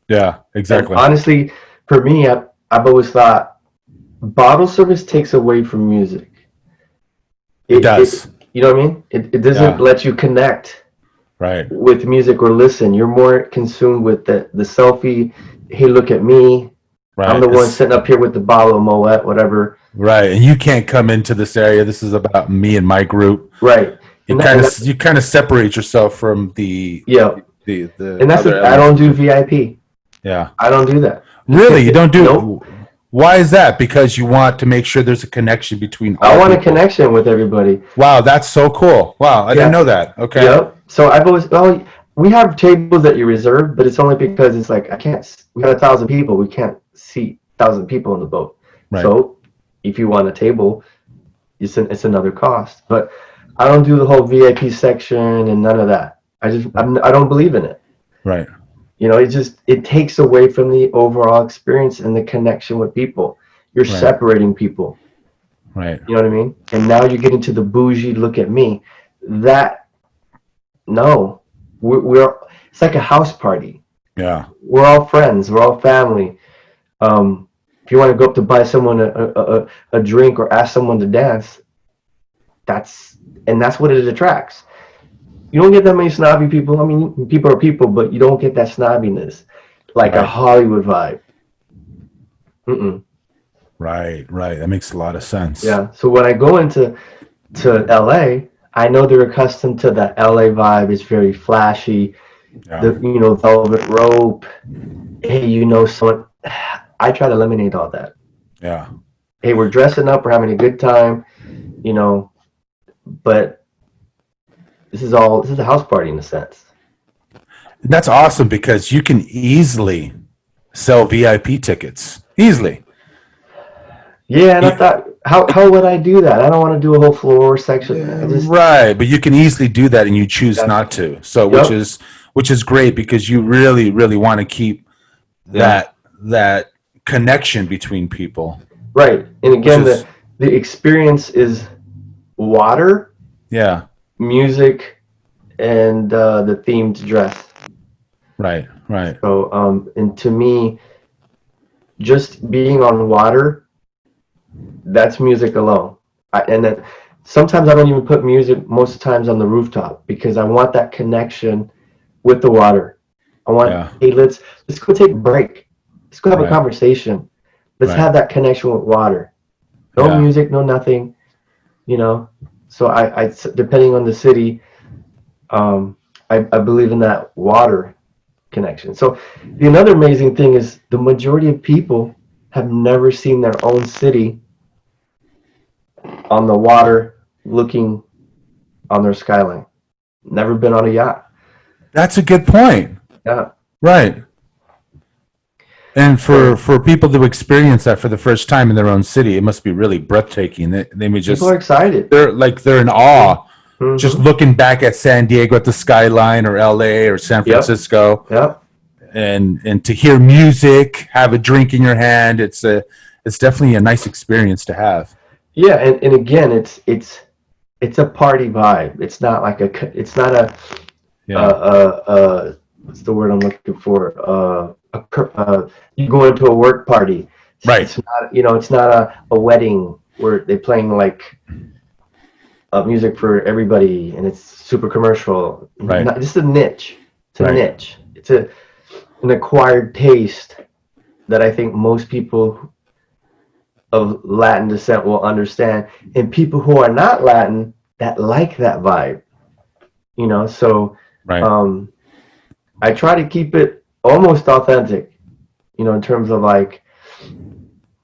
Yeah, And exactly. honestly, for me, I've always thought bottle service takes away from music. It It does. you know what I mean? It doesn't Yeah, let you connect right. with music or listen. You're more consumed with the selfie. Hey, look at me. I'm Right. the one It's sitting up here with the bottle of Moet, whatever. right, and you can't come into this area. This is about me and my group. Right. You And kind of that's you kind of separate yourself from yeah. the And that's other what I elements don't of do it. VIP. Yeah. I don't do that. Really, you don't Nope. do. Why is that? Because you want to make sure there's a connection between I all want a people. connection with everybody. Wow, that's so cool. Wow, I didn't Yeah. know that. Okay. Yep. So I've always we have tables that you reserve, but it's only because it's like I can't. We got 1,000 people. We can't seat 1,000 people in the boat. Right. So if you want a table, it's another cost. But I don't do the whole VIP section and none of that. I don't believe in it. Right. It takes away from the overall experience and the connection with people. You're Right. separating people. Right. You know what I mean? And now you're getting to the bougie look at me. That no, we're it's like a house party. Yeah. We're all friends. We're all family. If you want to go up to buy someone a drink or ask someone to dance, that's that's what it attracts. You don't get that many snobby people. I mean, people are people, but you don't get that snobbiness like a Right. Hollywood vibe. Mm-mm. Right. Right. That makes a lot of sense. Yeah. So when I go into LA, I know they're accustomed to the LA vibe. It's very flashy. Yeah. The velvet rope. Hey, someone. I try to eliminate all that. Yeah. Hey, we're dressing up. We're having a good time. You know, but this is a house party in a sense. That's awesome because you can easily sell VIP tickets. Easily. Yeah, and I You- thought, how would I do that? I don't want to do a whole floor section. I just Right, but you can easily do that and you choose yeah. not to. So Yep. which is great because you really really want to keep Yeah. that connection between people, Right. And which again, is the experience is water, yeah, music, and the themed dress. right, right. So, and to me, just being on water, that's music alone. And then sometimes I don't even put music most times on the rooftop because I want that connection with the water. I want, Yeah, hey, let's go take a break. Let's go have a right, conversation. Let's right. have that connection with water. No Yeah. music, no nothing, you know. So I depending on the city, I believe in that water connection. So the another amazing thing is the majority of people have never seen their own city on the water looking on their skyline. Never been on a yacht. That's a good point. Yeah. Right. And So for people to experience that for the first time in their own city, it must be really breathtaking. They may people are just excited. they're in awe just Mm-hmm. looking back at San Diego at the skyline or LA or San Yep. Francisco Yep. and to hear music, have a drink in your hand, it's definitely a nice experience to have. Yeah, and again, it's a party vibe. It's not like it's not Yeah. what's the word I'm looking for? You go into a work party. Right. It's not, it's not a wedding where they're playing like music for everybody and it's super commercial. Right. Not, just a niche. It's a Right. niche. It's an acquired taste that I think most people of Latin descent will understand, and people who are not Latin that like that vibe. So Right. I try to keep it almost authentic, in terms of like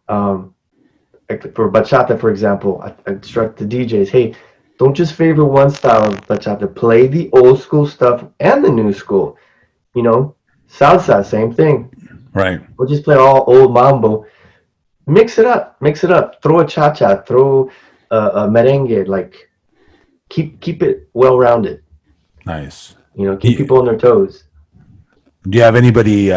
Like for bachata, for example, I instruct the DJs, hey, don't just favor one style of bachata. Play the old school stuff and the new school. You know, salsa, same thing. Right. We'll just play all old mambo. Mix it up, mix it up. Throw a cha-cha, throw a merengue. Like keep it well rounded. Nice. You know, keep people on their toes. Do you have anybody?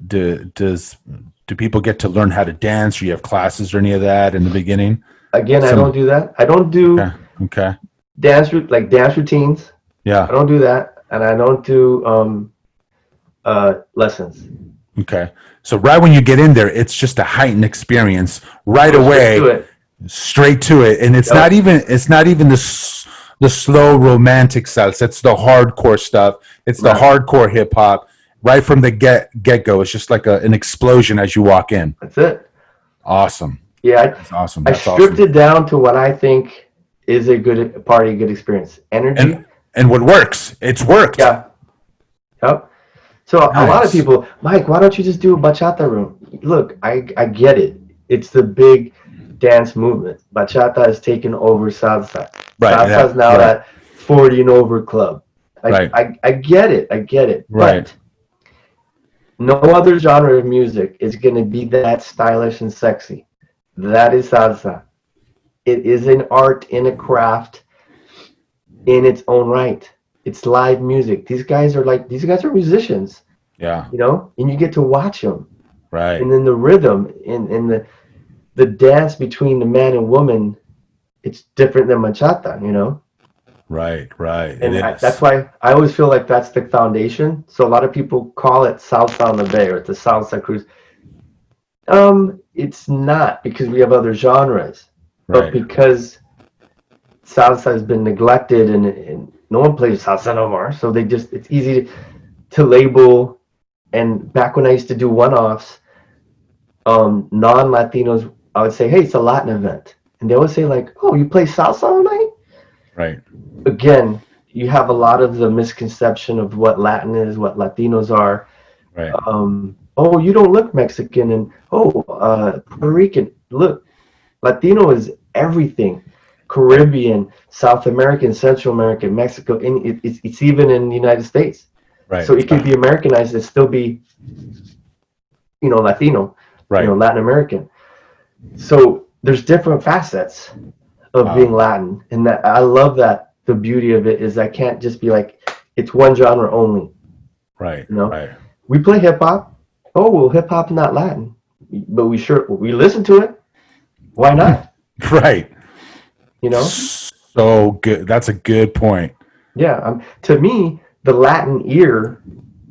Do people get to learn how to dance? Or you have classes or any of that in the beginning? Again, I don't do that. I don't do Okay. dance routines. Yeah. I don't do that, and I don't do lessons. Okay. So right when you get in there, it's just a heightened experience right away, straight to it, and it's not even the slow romantic salsa. It's the hardcore stuff. It's the hardcore hip hop. Right from the get go, it's just like an explosion as you walk in. That's it. Awesome. Yeah, That's awesome. I stripped it down to what I think is a good party, good experience. Energy. And what works? It's worked. Yeah. Yep. So a lot of people, Mike, why don't you just do a bachata room? Look, I get it. It's the big dance movement. Bachata has taken over salsa. Right. Salsa is now that 40 and over club. I get it. I get it. Right. But no other genre of music is going to be that stylish and sexy. That is salsa. It is an art and a craft in its own right. It's live music. These guys are musicians. Yeah. You know, and you get to watch them. Right. And then the rhythm and the dance between the man and woman, it's different than bachata, you know? Right. And that's why I always feel like that's the foundation. So a lot of people call it Salsa on the Bay or the Salsa Cruise. It's not, because we have other genres, but because salsa has been neglected and no one plays salsa no more. So it's easy to label. And back when I used to do one-offs, non-Latinos, I would say, hey, it's a Latin event. And they would say like, oh, you play salsa all night? Right. Again, you have a lot of the misconception of what Latin is, what Latinos are. Right. Oh, you don't look Mexican, and Puerto Rican. Look, Latino is everything. Caribbean, South American, Central American, Mexico, and it's even in the United States. Right. So it could be Americanized and still be, Latino, Latin American. So there's different facets of being Latin, and that I love that. The beauty of it is I can't just be like, it's one genre only. Right. Right. We play hip hop. Oh, well, hip hop's not Latin, but we listen to it. Why not? Right. So good. That's a good point. Yeah. To me, the Latin ear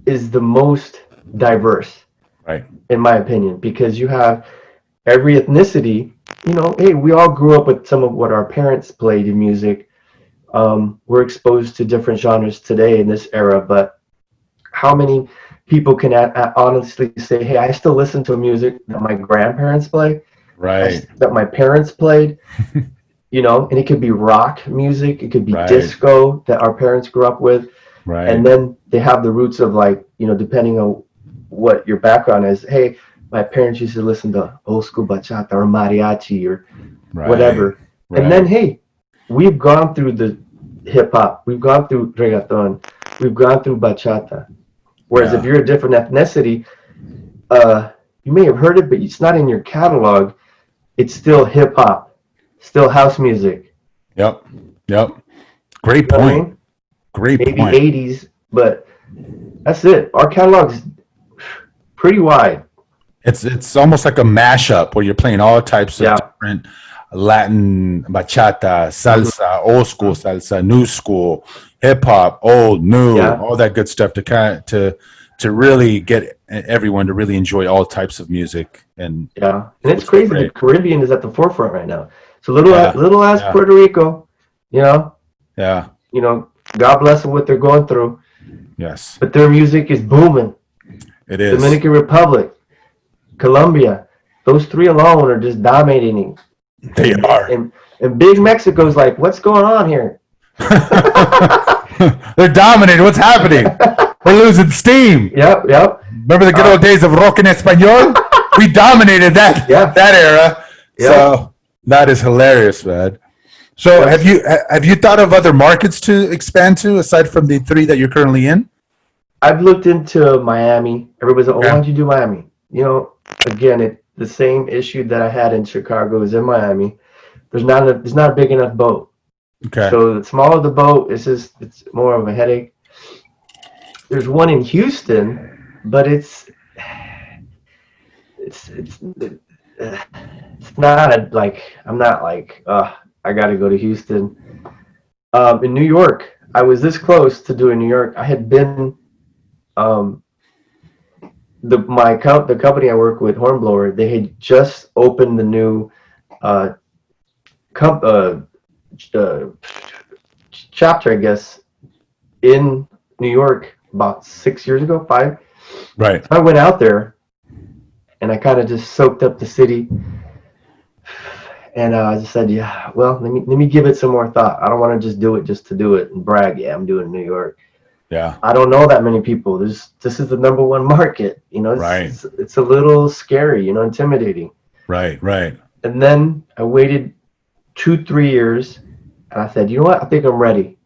is the most diverse. Right. In my opinion, because you have every ethnicity. Hey, we all grew up with some of what our parents played in music. We're exposed to different genres today in this era, but how many people can honestly say, hey, I still listen to music that my grandparents play, right? That my parents played, and it could be rock music, it could be disco that our parents grew up with, right? And then they have the roots of depending on what your background is. Hey, my parents used to listen to old school bachata or mariachi or whatever, and then hey, we've gone through the hip hop, we've gone through reggaeton, we've gone through bachata. Whereas if you're a different ethnicity, you may have heard it, but it's not in your catalog. It's still hip hop, still house music. Yep. Great point. I mean? Great Maybe point. 80s, but that's it. Our catalog's pretty wide. It's almost like a mashup where you're playing all types of different Latin, bachata, salsa, old school salsa, new school, hip hop, old, new, all that good stuff to really get everyone to really enjoy all types of music. And it's crazy. The Caribbean is at the forefront right now. So little ass Puerto Rico, God bless them what they're going through. Yes, but their music is booming. It is. Dominican Republic, Colombia, those three alone are just dominating. They are. And Big Mexico's like, what's going on here? They're dominating. What's happening? We're losing steam. Yep. Remember the good old days of rock en español? we dominated that era. Yeah. So that is hilarious, man. So have you thought of other markets to expand to aside from the 3 that you're currently in? I've looked into Miami. Everybody's like, "Oh, why don't you do Miami?" You know, again, the same issue that I had in Chicago is in Miami. There's not a big enough boat. Okay. So the smaller the boat, it's more of a headache. There's one in Houston, but it's not like I'm not like I got to go to Houston. In New York, I was this close to doing New York. I had been the company I work with, Hornblower. They had just opened the new chapter, I guess, in New York about 6 years ago, 5. Right. So I went out there and I kind of just soaked up the city. And I just said, yeah, well, let me give it some more thought. I don't want to just do it just to do it and brag. Yeah, I'm doing New York. Yeah. I don't know that many people. This is the number one market. You know, it's a little scary, you know, intimidating. Right, right. And then I waited 2-3 years and I said, you know what? I think I'm ready.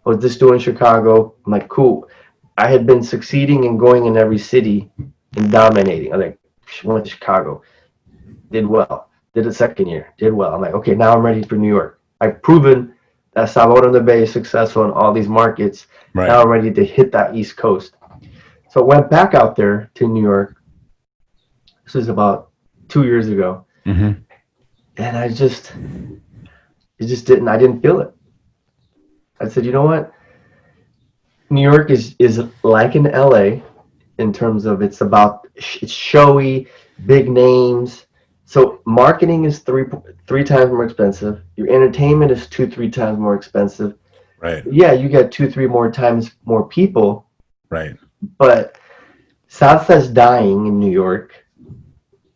I was just doing Chicago. I'm like, cool. I had been succeeding and going in every city and dominating. I like went to Chicago, did well. Did it second year, did well. I'm like, okay, now I'm ready for New York. I've proven that Sabor On The Bay is successful in all these markets. Right. Now I'm ready to hit that East Coast. So I went back out there to New York. This is about 2 years ago. Mm-hmm. And I didn't feel it. I said, you know what? New York is like in LA in terms of it's showy, big names. So marketing is three times more expensive. Your entertainment is 2-3 times more expensive. Right. Yeah, you get 2-3 more times more people. Right. But Salsa's dying in New York.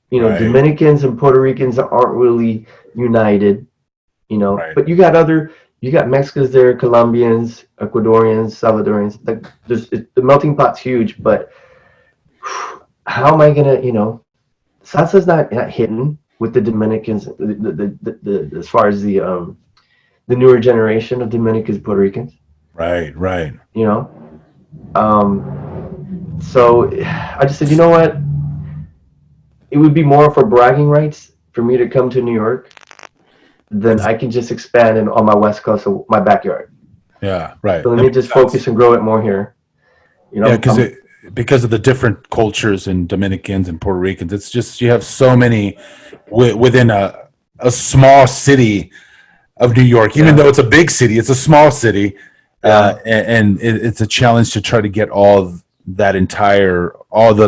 You know, right. Dominicans and Puerto Ricans aren't really united. You know, right. But you got Mexicans there, Colombians, Ecuadorians, Salvadorians. Like the melting pot's huge, but how am I gonna, you know? Salsa's not hitting with the Dominicans, the as far as the newer generation of Dominicans, Puerto Ricans. Right, right. You know, so I just said, you know what? It would be more for bragging rights for me to come to New York than I can just expand on my West Coast of my backyard. Yeah, right. So let me just focus and grow it more here. You know, yeah, because of the different cultures and Dominicans and Puerto Ricans, it's just you have so many within a small city of New York. Even though it's a big city, it's a small city, and it's a challenge to try to get all the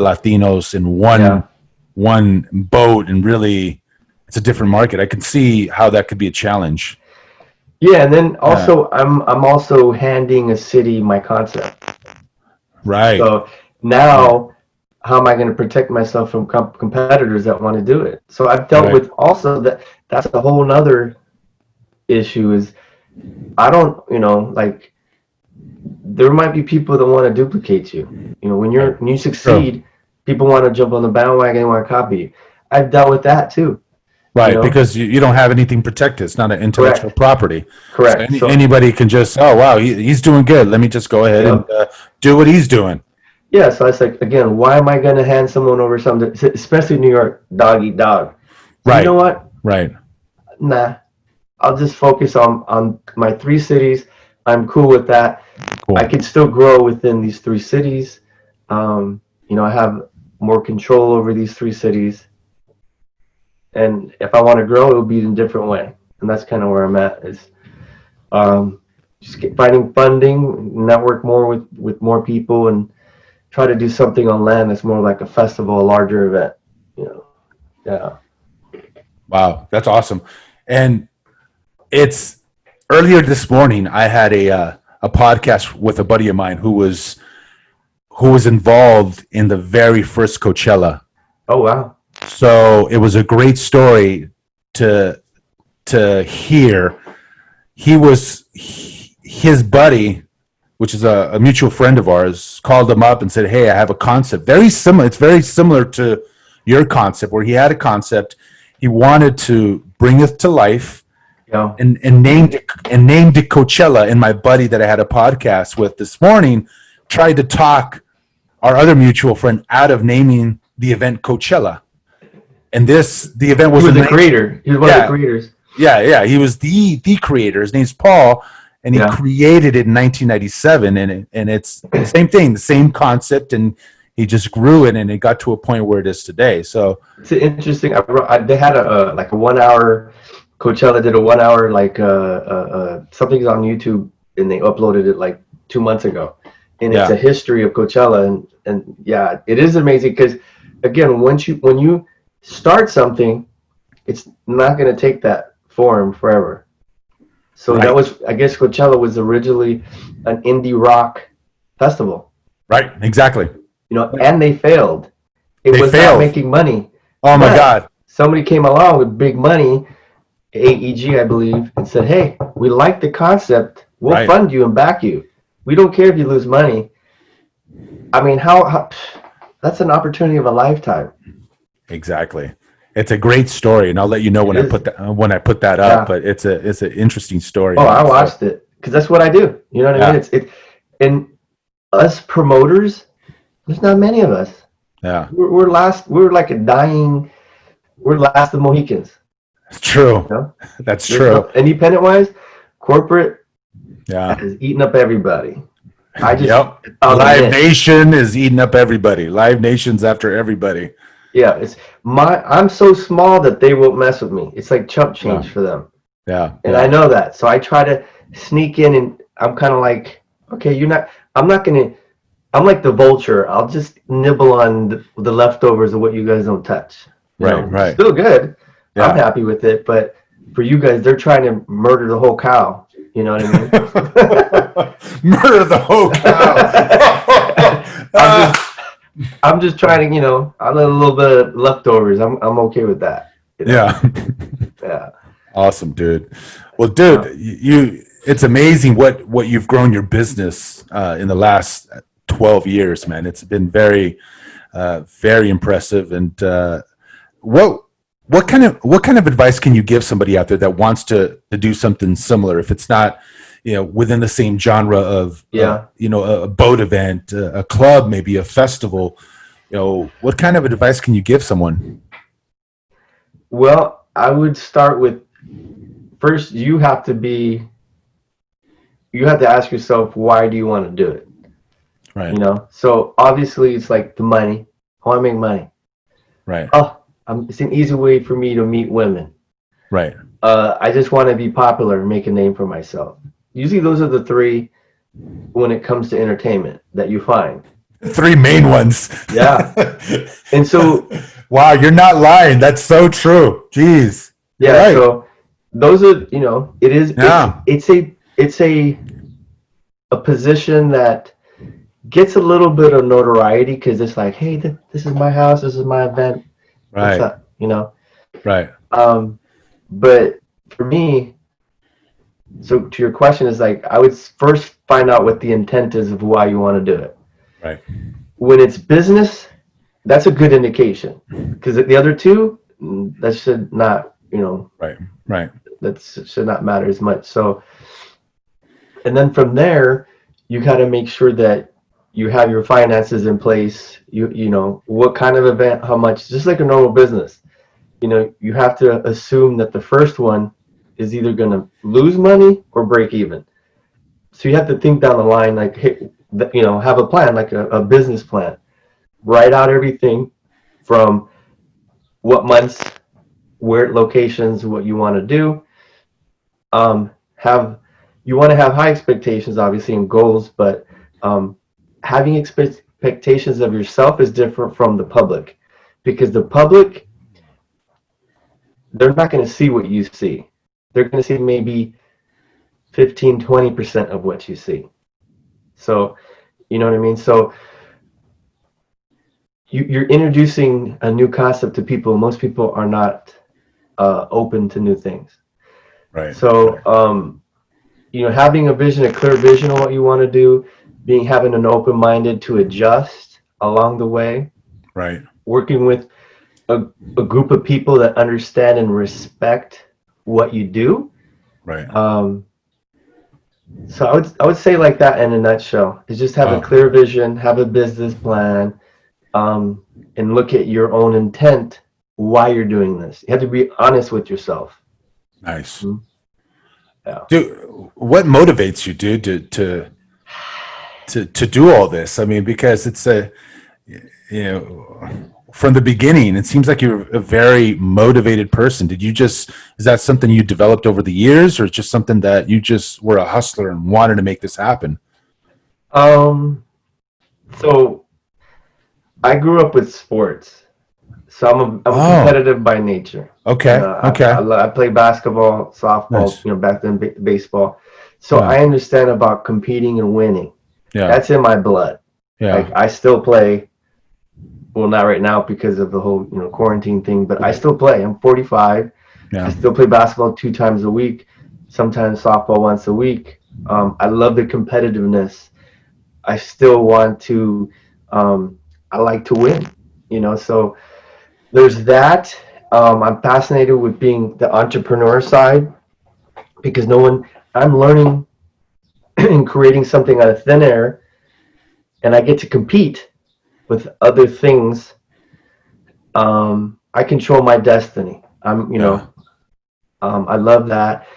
Latinos in one boat, and really, it's a different market. I can see how that could be a challenge. Yeah, and then also I'm also handing a city my concept. Right. So now, how am I going to protect myself from competitors that want to do it? So I've dealt with also that's a whole nother issue is I don't, you know, like there might be people that want to duplicate you. You know, when you succeed, people want to jump on the bandwagon and want to copy you. I've dealt with that too. Right, you know? because you don't have anything protected. It's not an intellectual property. Correct. So anybody can just, oh, wow, he's doing good. Let me just go ahead and do what he's doing. Yeah, so it's like, again, why am I going to hand someone over something, especially New York, dog eat dog? So right. You know what? Right. Nah, I'll just focus on my 3 cities. I'm cool with that. Cool. I can still grow within these 3 cities. You know, I have more control over these 3 cities. And if I want to grow, it will be in a different way. And that's kind of where I'm at is just finding funding, network more with more people, and try to do something on land that's more like a festival, a larger event. You know, yeah. Wow, that's awesome. And it's earlier this morning, I had a podcast with a buddy of mine who was involved in the very first Coachella. Oh, wow. So it was a great story to hear. His buddy, which is a mutual friend of ours, called him up and said, "Hey, I have a concept very similar. It's very similar to your concept, where he had a concept, he wanted to bring it to life, Yeah. and named it Coachella. And my buddy that I had a podcast with this morning tried to talk our other mutual friend out of naming the event Coachella. And the event was He was the creator. He was one of the creators. Yeah. He was the creator. His name's Paul, and he Yeah. created it in 1997. And it's the same thing, the same concept, and he just grew it, and it got to a point where it is today. So it's interesting. They had a 1 hour. Coachella did a 1 hour something's on YouTube, and they uploaded it like 2 months ago, and it's a history of Coachella, and yeah, it is amazing because again, when you start something, it's not going to take that form forever. So that was, I guess, Coachella was originally an indie rock festival. Right, exactly. And they failed. It was not making money. Oh my God! Somebody came along with big money, AEG, I believe, and said, "Hey, we like the concept. We'll fund you and back you. We don't care if you lose money." I mean, how that's an opportunity of a lifetime. Exactly. It's a great story, and I'll let you know when I put that up. But it's an interesting story. Oh, I watched it because that's what I do. You know what I mean? It's and us promoters. There's not many of us. Yeah. We're last. We're like we're last of Mohicans. It's true. That's true. Independent wise, corporate has eaten up everybody. Live Nation is eating up everybody. Live Nation's after everybody. Yeah, I'm so small that they won't mess with me. It's like chump change for them. Yeah. And I know that. So I try to sneak in, and I'm kind of like, okay, I'm like the vulture. I'll just nibble on the leftovers of what you guys don't touch. Right. Still good. Yeah. I'm happy with it. But for you guys, they're trying to murder the whole cow. You know what I mean? Murder the whole cow. I'm just trying to, I let a little bit of leftovers. I'm okay with that. Yeah. Yeah. Awesome, dude. Well, dude, it's amazing what you've grown your business in the last 12 years, man. It's been very, very impressive. And what kind of advice can you give somebody out there that wants to do something similar? If it's not, within the same genre of, a boat event, a club, maybe a festival, what kind of advice can you give someone? Well, I would start with, first, you have to ask yourself, why do you want to do it? Right. So obviously it's like the money. I want to make money. Right. It's an easy way for me to meet women. Right. I just want to be popular and make a name for myself. Usually those are the three when it comes to entertainment that you find. Three main ones. Yeah. And so wow, you're not lying. That's so true. Jeez. Yeah, right. So those are, it is it's a position that gets a little bit of notoriety because it's like, hey, this is my house, this is my event. Right. What's up, Right. But for me, so to your question is like, I would first find out what the intent is of why you want to do it. Right. When it's business, that's a good indication because the other two, that should not, Right. That should not matter as much. So, and then from there, you got to make sure that you have your finances in place. You know what kind of event, how much, just like a normal business. You have to assume that the first one is either going to lose money or break even. So you have to think down the line, like, hey, have a plan, like a business plan. Write out everything from what months, where locations, what you want to do. You want to have high expectations, obviously, and goals, but having expectations of yourself is different from the public, because the public, they're not going to see what you see. They're going to see maybe 15-20% of what you see. So, you know what I mean? So you're introducing a new concept to people. Most people are not open to new things. Right. So, having a vision, a clear vision of what you want to do, having an open-minded to adjust along the way. Right. Working with a group of people that understand and respect what you do. Right. So I would say like that in a nutshell. Is just have a Oh, clear vision, have a business plan, and look at your own intent why you're doing this. You have to be honest with yourself. nice. Mhm. Yeah. Dude, what motivates you, dude, to do all this? I mean, because it's a, you know, from the beginning, it seems like you're a very motivated person. Is that something you developed over the years, or just something that you just were a hustler and wanted to make this happen? Um. So I grew up with sports. So I'm a Oh, competitive by nature. okay. Okay. I play basketball, softball, Nice. back then baseball. So Yeah. I understand about competing and winning. Yeah. That's in my blood. Like Yeah. I still play. Well, not right now because of the whole quarantine thing, but I Right. still play. I'm 45. I Yeah. still play basketball 2 times a week. Sometimes softball once a week. I love the competitiveness. I still want to. I like to win. So there's that. I'm fascinated with being the entrepreneur side because I'm learning and creating something out of thin air, and I get to compete with other things. I control my destiny. Yeah. I love that.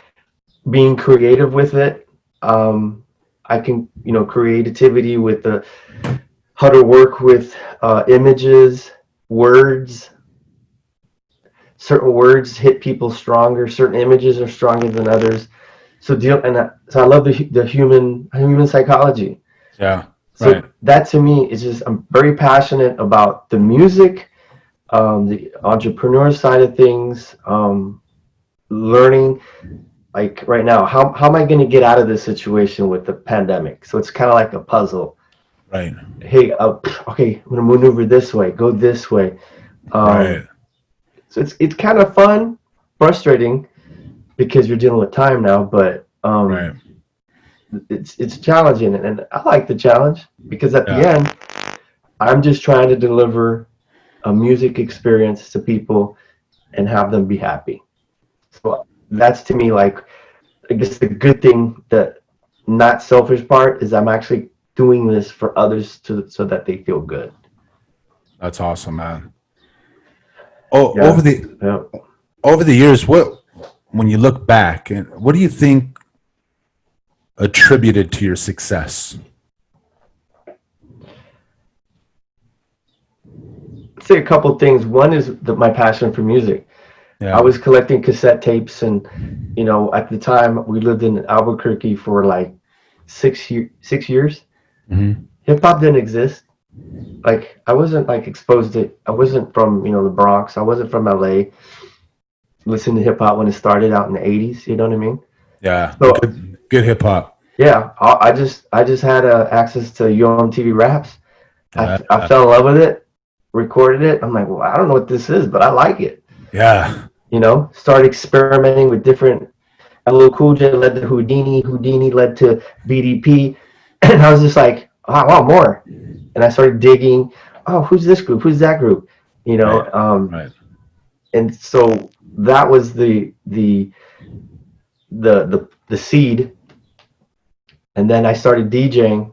Being creative with it. I can, creativity with how to work with images, words. Certain words hit people stronger. Certain images are stronger than others. So I love the human psychology. Yeah. Right. So that to me is just I'm very passionate about the music, the entrepreneur side of things, learning. Like right now, how am I going to get out of this situation with the pandemic? So it's kind of like a puzzle. Right. Hey, okay, I'm going to maneuver this way, go this way. Um, Right. so it's kind of fun, frustrating because you're dealing with time now, but Right. it's challenging, and I like the challenge because at the Yeah. end, I'm just trying to deliver a music experience to people and have them be happy. So that's to me like I guess the good thing, the not selfish part is I'm actually doing this for others so that they feel good. That's awesome, man. Oh, Yeah. Yeah. over the years, when you look back, and what do you think attributed to your success? I'd say a couple things. One is my passion for music. I Yeah. was collecting cassette tapes, and at the time we lived in Albuquerque for like 6 years. Hmm. Hip hop didn't exist. Like I wasn't like exposed to. I wasn't from the Bronx. I wasn't from LA. Listening to hip hop when it started out in the '80s. You know what I mean? Yeah. So Good hip hop. yeah, I just had access to UMTV Raps. Yeah. I fell in love with it, recorded it. I'm like, well, I don't know what this is, but I like it. Yeah. Started experimenting with different. LL Cool J led to Houdini. Houdini led to BDP, and I was just like, oh, I want more. And I started digging. Oh, who's this group? Who's that group? You Right. know, um, Right. and so that was the seed. And then I started DJing.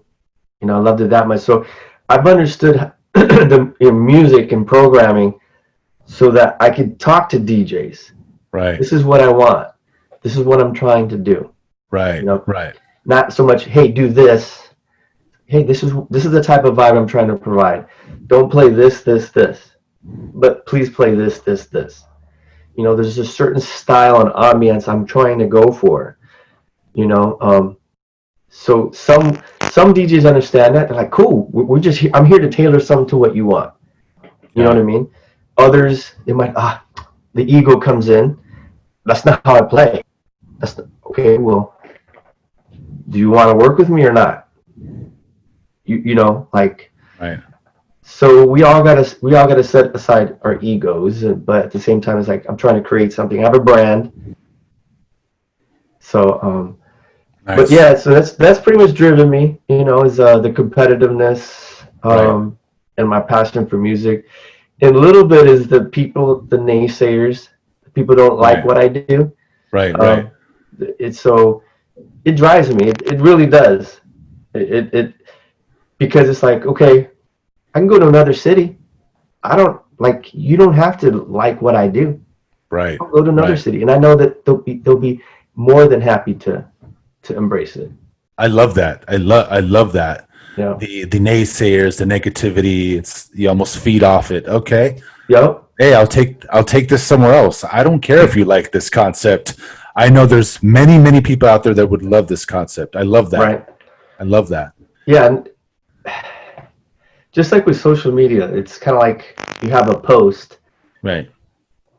I loved it that much. So I've understood the music and programming so that I could talk to DJs. Right. This is what I want. This is what I'm trying to do. You Right. know, Right. not so much, hey, do this. Hey, this is the type of vibe I'm trying to provide. Don't play this, this, this, but please play this, this, this. There's a certain style and ambience I'm trying to go for. You know, so some DJs understand that. They're like, cool. We're just here. I'm here to tailor something to what you want. You know what Yeah. I mean? Others, they might the ego comes in. That's not how I play. Okay. Well, do you want to work with me or not? Like Right. so we all gotta set aside our egos, but at the same time, it's like I'm trying to create something. I have a brand, so but Nice. yeah, so that's pretty much driven me. Is the competitiveness Right. and my passion for music. And a little bit is the people, the naysayers. People don't like Right. what I do. Right. Right. Um, it's so it drives me. It really does. It because it's like, okay, I can go to another city. I don't like you don't have to like what I do. Right. I'll go to another Right. city, and I know that they'll be more than happy to embrace it. I love that. I love that. Yeah. The naysayers, the negativity, it's you almost feed off it. Okay. Yep. Hey, I'll take this somewhere else. I don't care if you like this concept. I know there's many people out there that would love this concept. I love that. Right. I love that. Yeah. And just like with social media, it's kind of like you have a post. Right.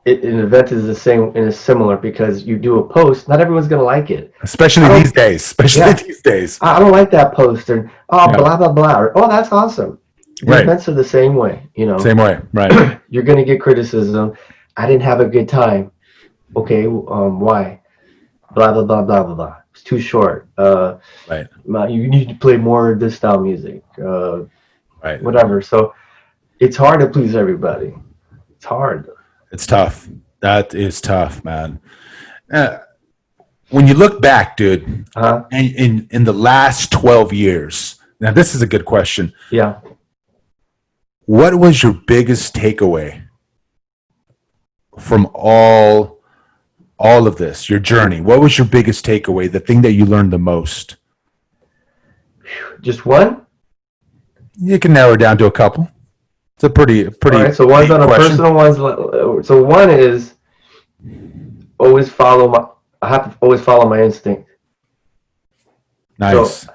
An event is the same and it's similar because you do a post. Not everyone's gonna like it. Especially I don't. these days. Especially Yeah. these days. I don't like that post, or oh, Yeah. blah blah blah, or oh, that's awesome. The Right. events are the same way. Same way. Right. You're gonna get criticism. I didn't have a good time. Okay, why? Blah blah blah blah blah blah. It's too short. Right. You need to play more of this style music. Right. Whatever. So it's hard to please everybody. It's hard. It's tough. That is tough, man. When you look back, dude, Huh? in the last 12 years, now this is a good question. Yeah. What was your biggest takeaway from all of this, your journey? What was your biggest takeaway, the thing that you learned the most? Just one. You can narrow it down to a couple. It's a pretty All right. So one's deep on a question. personal. One's so one is always follow my. I have to always follow my instinct. Nice. So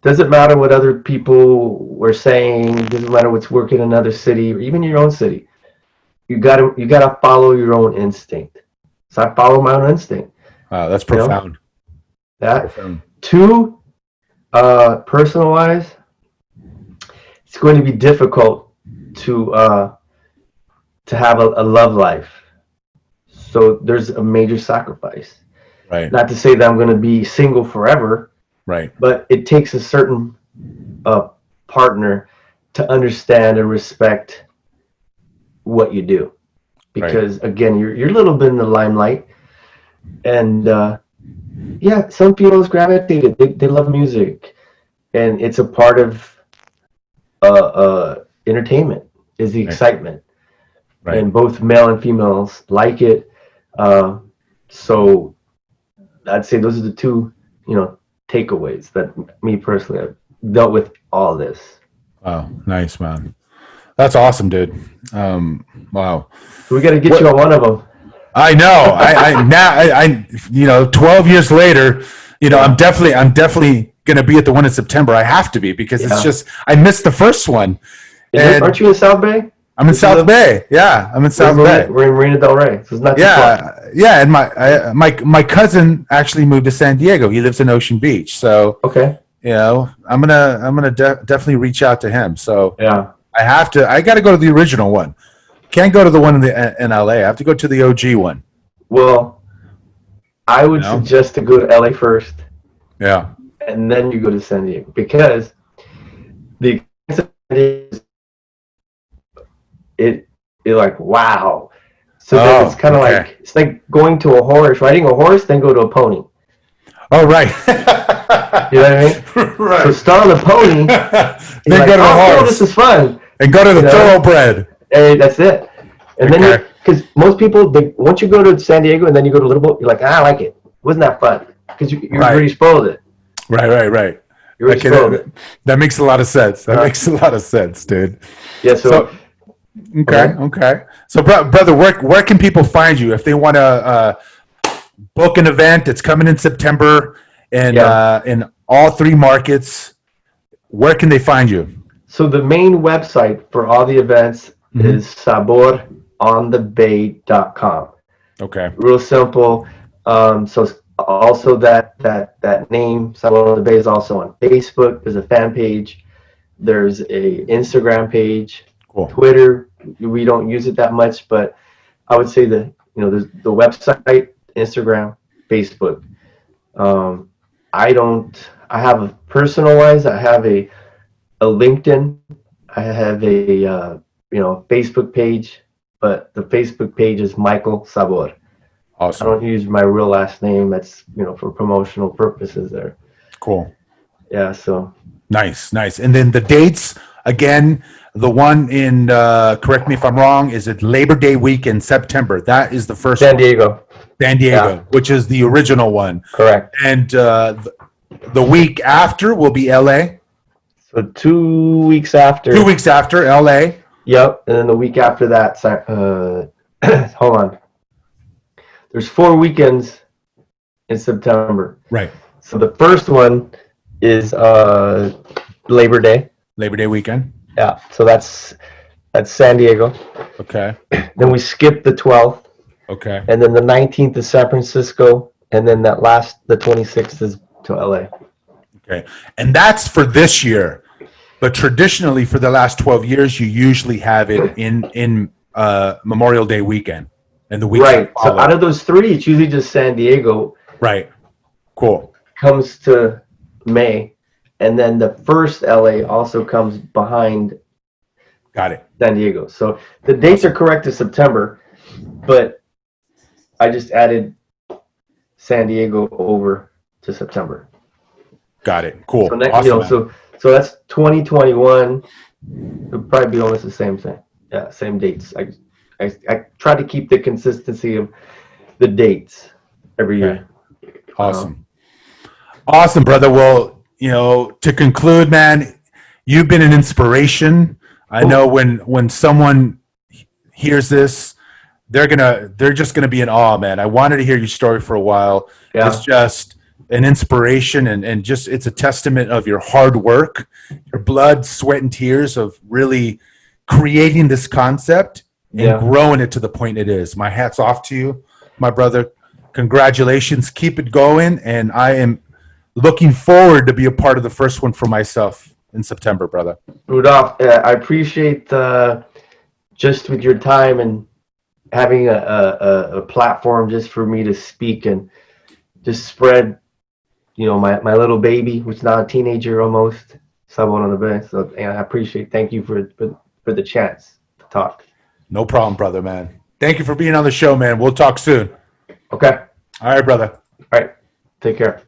doesn't matter what other people were saying. Doesn't matter what's working in another city or even your own city. You gotta follow your own instinct. So I follow my own instinct. Wow, that's You know? profound. That Profound. two, personal wise, it's going to be difficult to have a love life. So there's a major sacrifice. Right. Not to say that I'm going to be single forever, Right. but it takes a certain partner to understand and respect what you do, because again, you're a little bit in the limelight, and yeah, some people gravitate. They love music, and it's a part of entertainment. Is the excitement, Right. and both male and females like it. So I'd say those are the two, takeaways that me personally have dealt with all this. Wow. Nice, man. That's awesome, dude. Wow. So we got to get you on one of them. I know. I 12 years later, I'm definitely going to be at the one in September. I have to be because it's just, I missed the first one. Aren't you in South Bay? I'm in South Bay. Yeah, I'm in South Bay. We're in Marina Del Rey, so it's not too far. Yeah, and my cousin actually moved to San Diego. He lives in Ocean Beach, so Okay. I'm gonna definitely reach out to him. So Yeah. I got to go to the original one. Can't go to the one in LA. I have to go to the OG one. Well, I would suggest to go to LA first, Yeah. and then you go to San Diego, because the you're like, wow. So then it's kind of like, it's like going to a horse, riding a horse, then go to a pony. Oh, right. You know what I mean? Right. So start on the pony, Then like, go to the oh, horse. this is fun. And go to the thoroughbred. Hey, that's it. And then, because most people, once you go to San Diego and then you go to Little Boat, you're like, I like it. Wasn't that fun? Because you already spoiled it. Right. You already spoiled it. That makes a lot of sense. That makes a lot of sense, dude. Yeah. So Okay. So, brother, where can people find you if they want to book an event? It's coming in September, and in all three markets. Where can they find you? So the main website for all the events is saboronthebay.com. Okay. Real simple. So also that name, Sabor On The Bay, is also on Facebook. There's a fan page. There's a Instagram page. Cool. Twitter, we don't use it that much, but I would say there's the website, Instagram, Facebook. I have a personal wise, I have a LinkedIn, I have a Facebook page, but the Facebook page is Michael Sabor. I Awesome. don't use my real last name. That's, for promotional purposes there. Cool. Yeah, so. Nice. And then the dates, again, the one in, correct me if I'm wrong, is it Labor Day week in September? That is the first San one. Diego. San Diego, Yeah. which is the original one. Correct. And the week after will be LA. So 2 weeks after. 2 weeks after, LA. Yep, and then the week after that, hold on. There's 4 weekends in September. Right. So the first one is Labor Day. Labor Day weekend. Yeah, so that's San Diego. Okay. Then we skip the 12th, Okay. and then the 19th is San Francisco, and then the 26th is to LA. Okay. And that's for this year. But traditionally, for the last 12 years, you usually have it in Memorial Day weekend and the week. Right. So out of those 3, it's usually just San Diego. Right. Cool. Comes to May, and then the first LA also comes behind. Got it. San Diego. So the dates are correct to September, but I just added San Diego over to September. Got it. Cool. So next, Awesome, so that's 2021. It'll probably be almost the same thing. Yeah, same dates. I try to keep the consistency of the dates every year. Awesome. Awesome, brother. Well, to conclude, man, you've been an inspiration. I know when someone hears this, they're just gonna be in awe, man. I wanted to hear your story for a while. Yeah. It's just an inspiration and just it's a testament of your hard work, your blood, sweat, and tears of really creating this concept and growing it to the point it is. My hat's off to you, my brother. Congratulations. Keep it going. And I am looking forward to be a part of the first one for myself in September, brother. Rudolph, I appreciate just with your time and having a platform just for me to speak and just spread, my little baby, which is now a teenager almost, Sabor On The Bay. So I appreciate. Thank you for the chance to talk. No problem, brother, man. Thank you for being on the show, man. We'll talk soon. Okay. All right, brother. All right. Take care.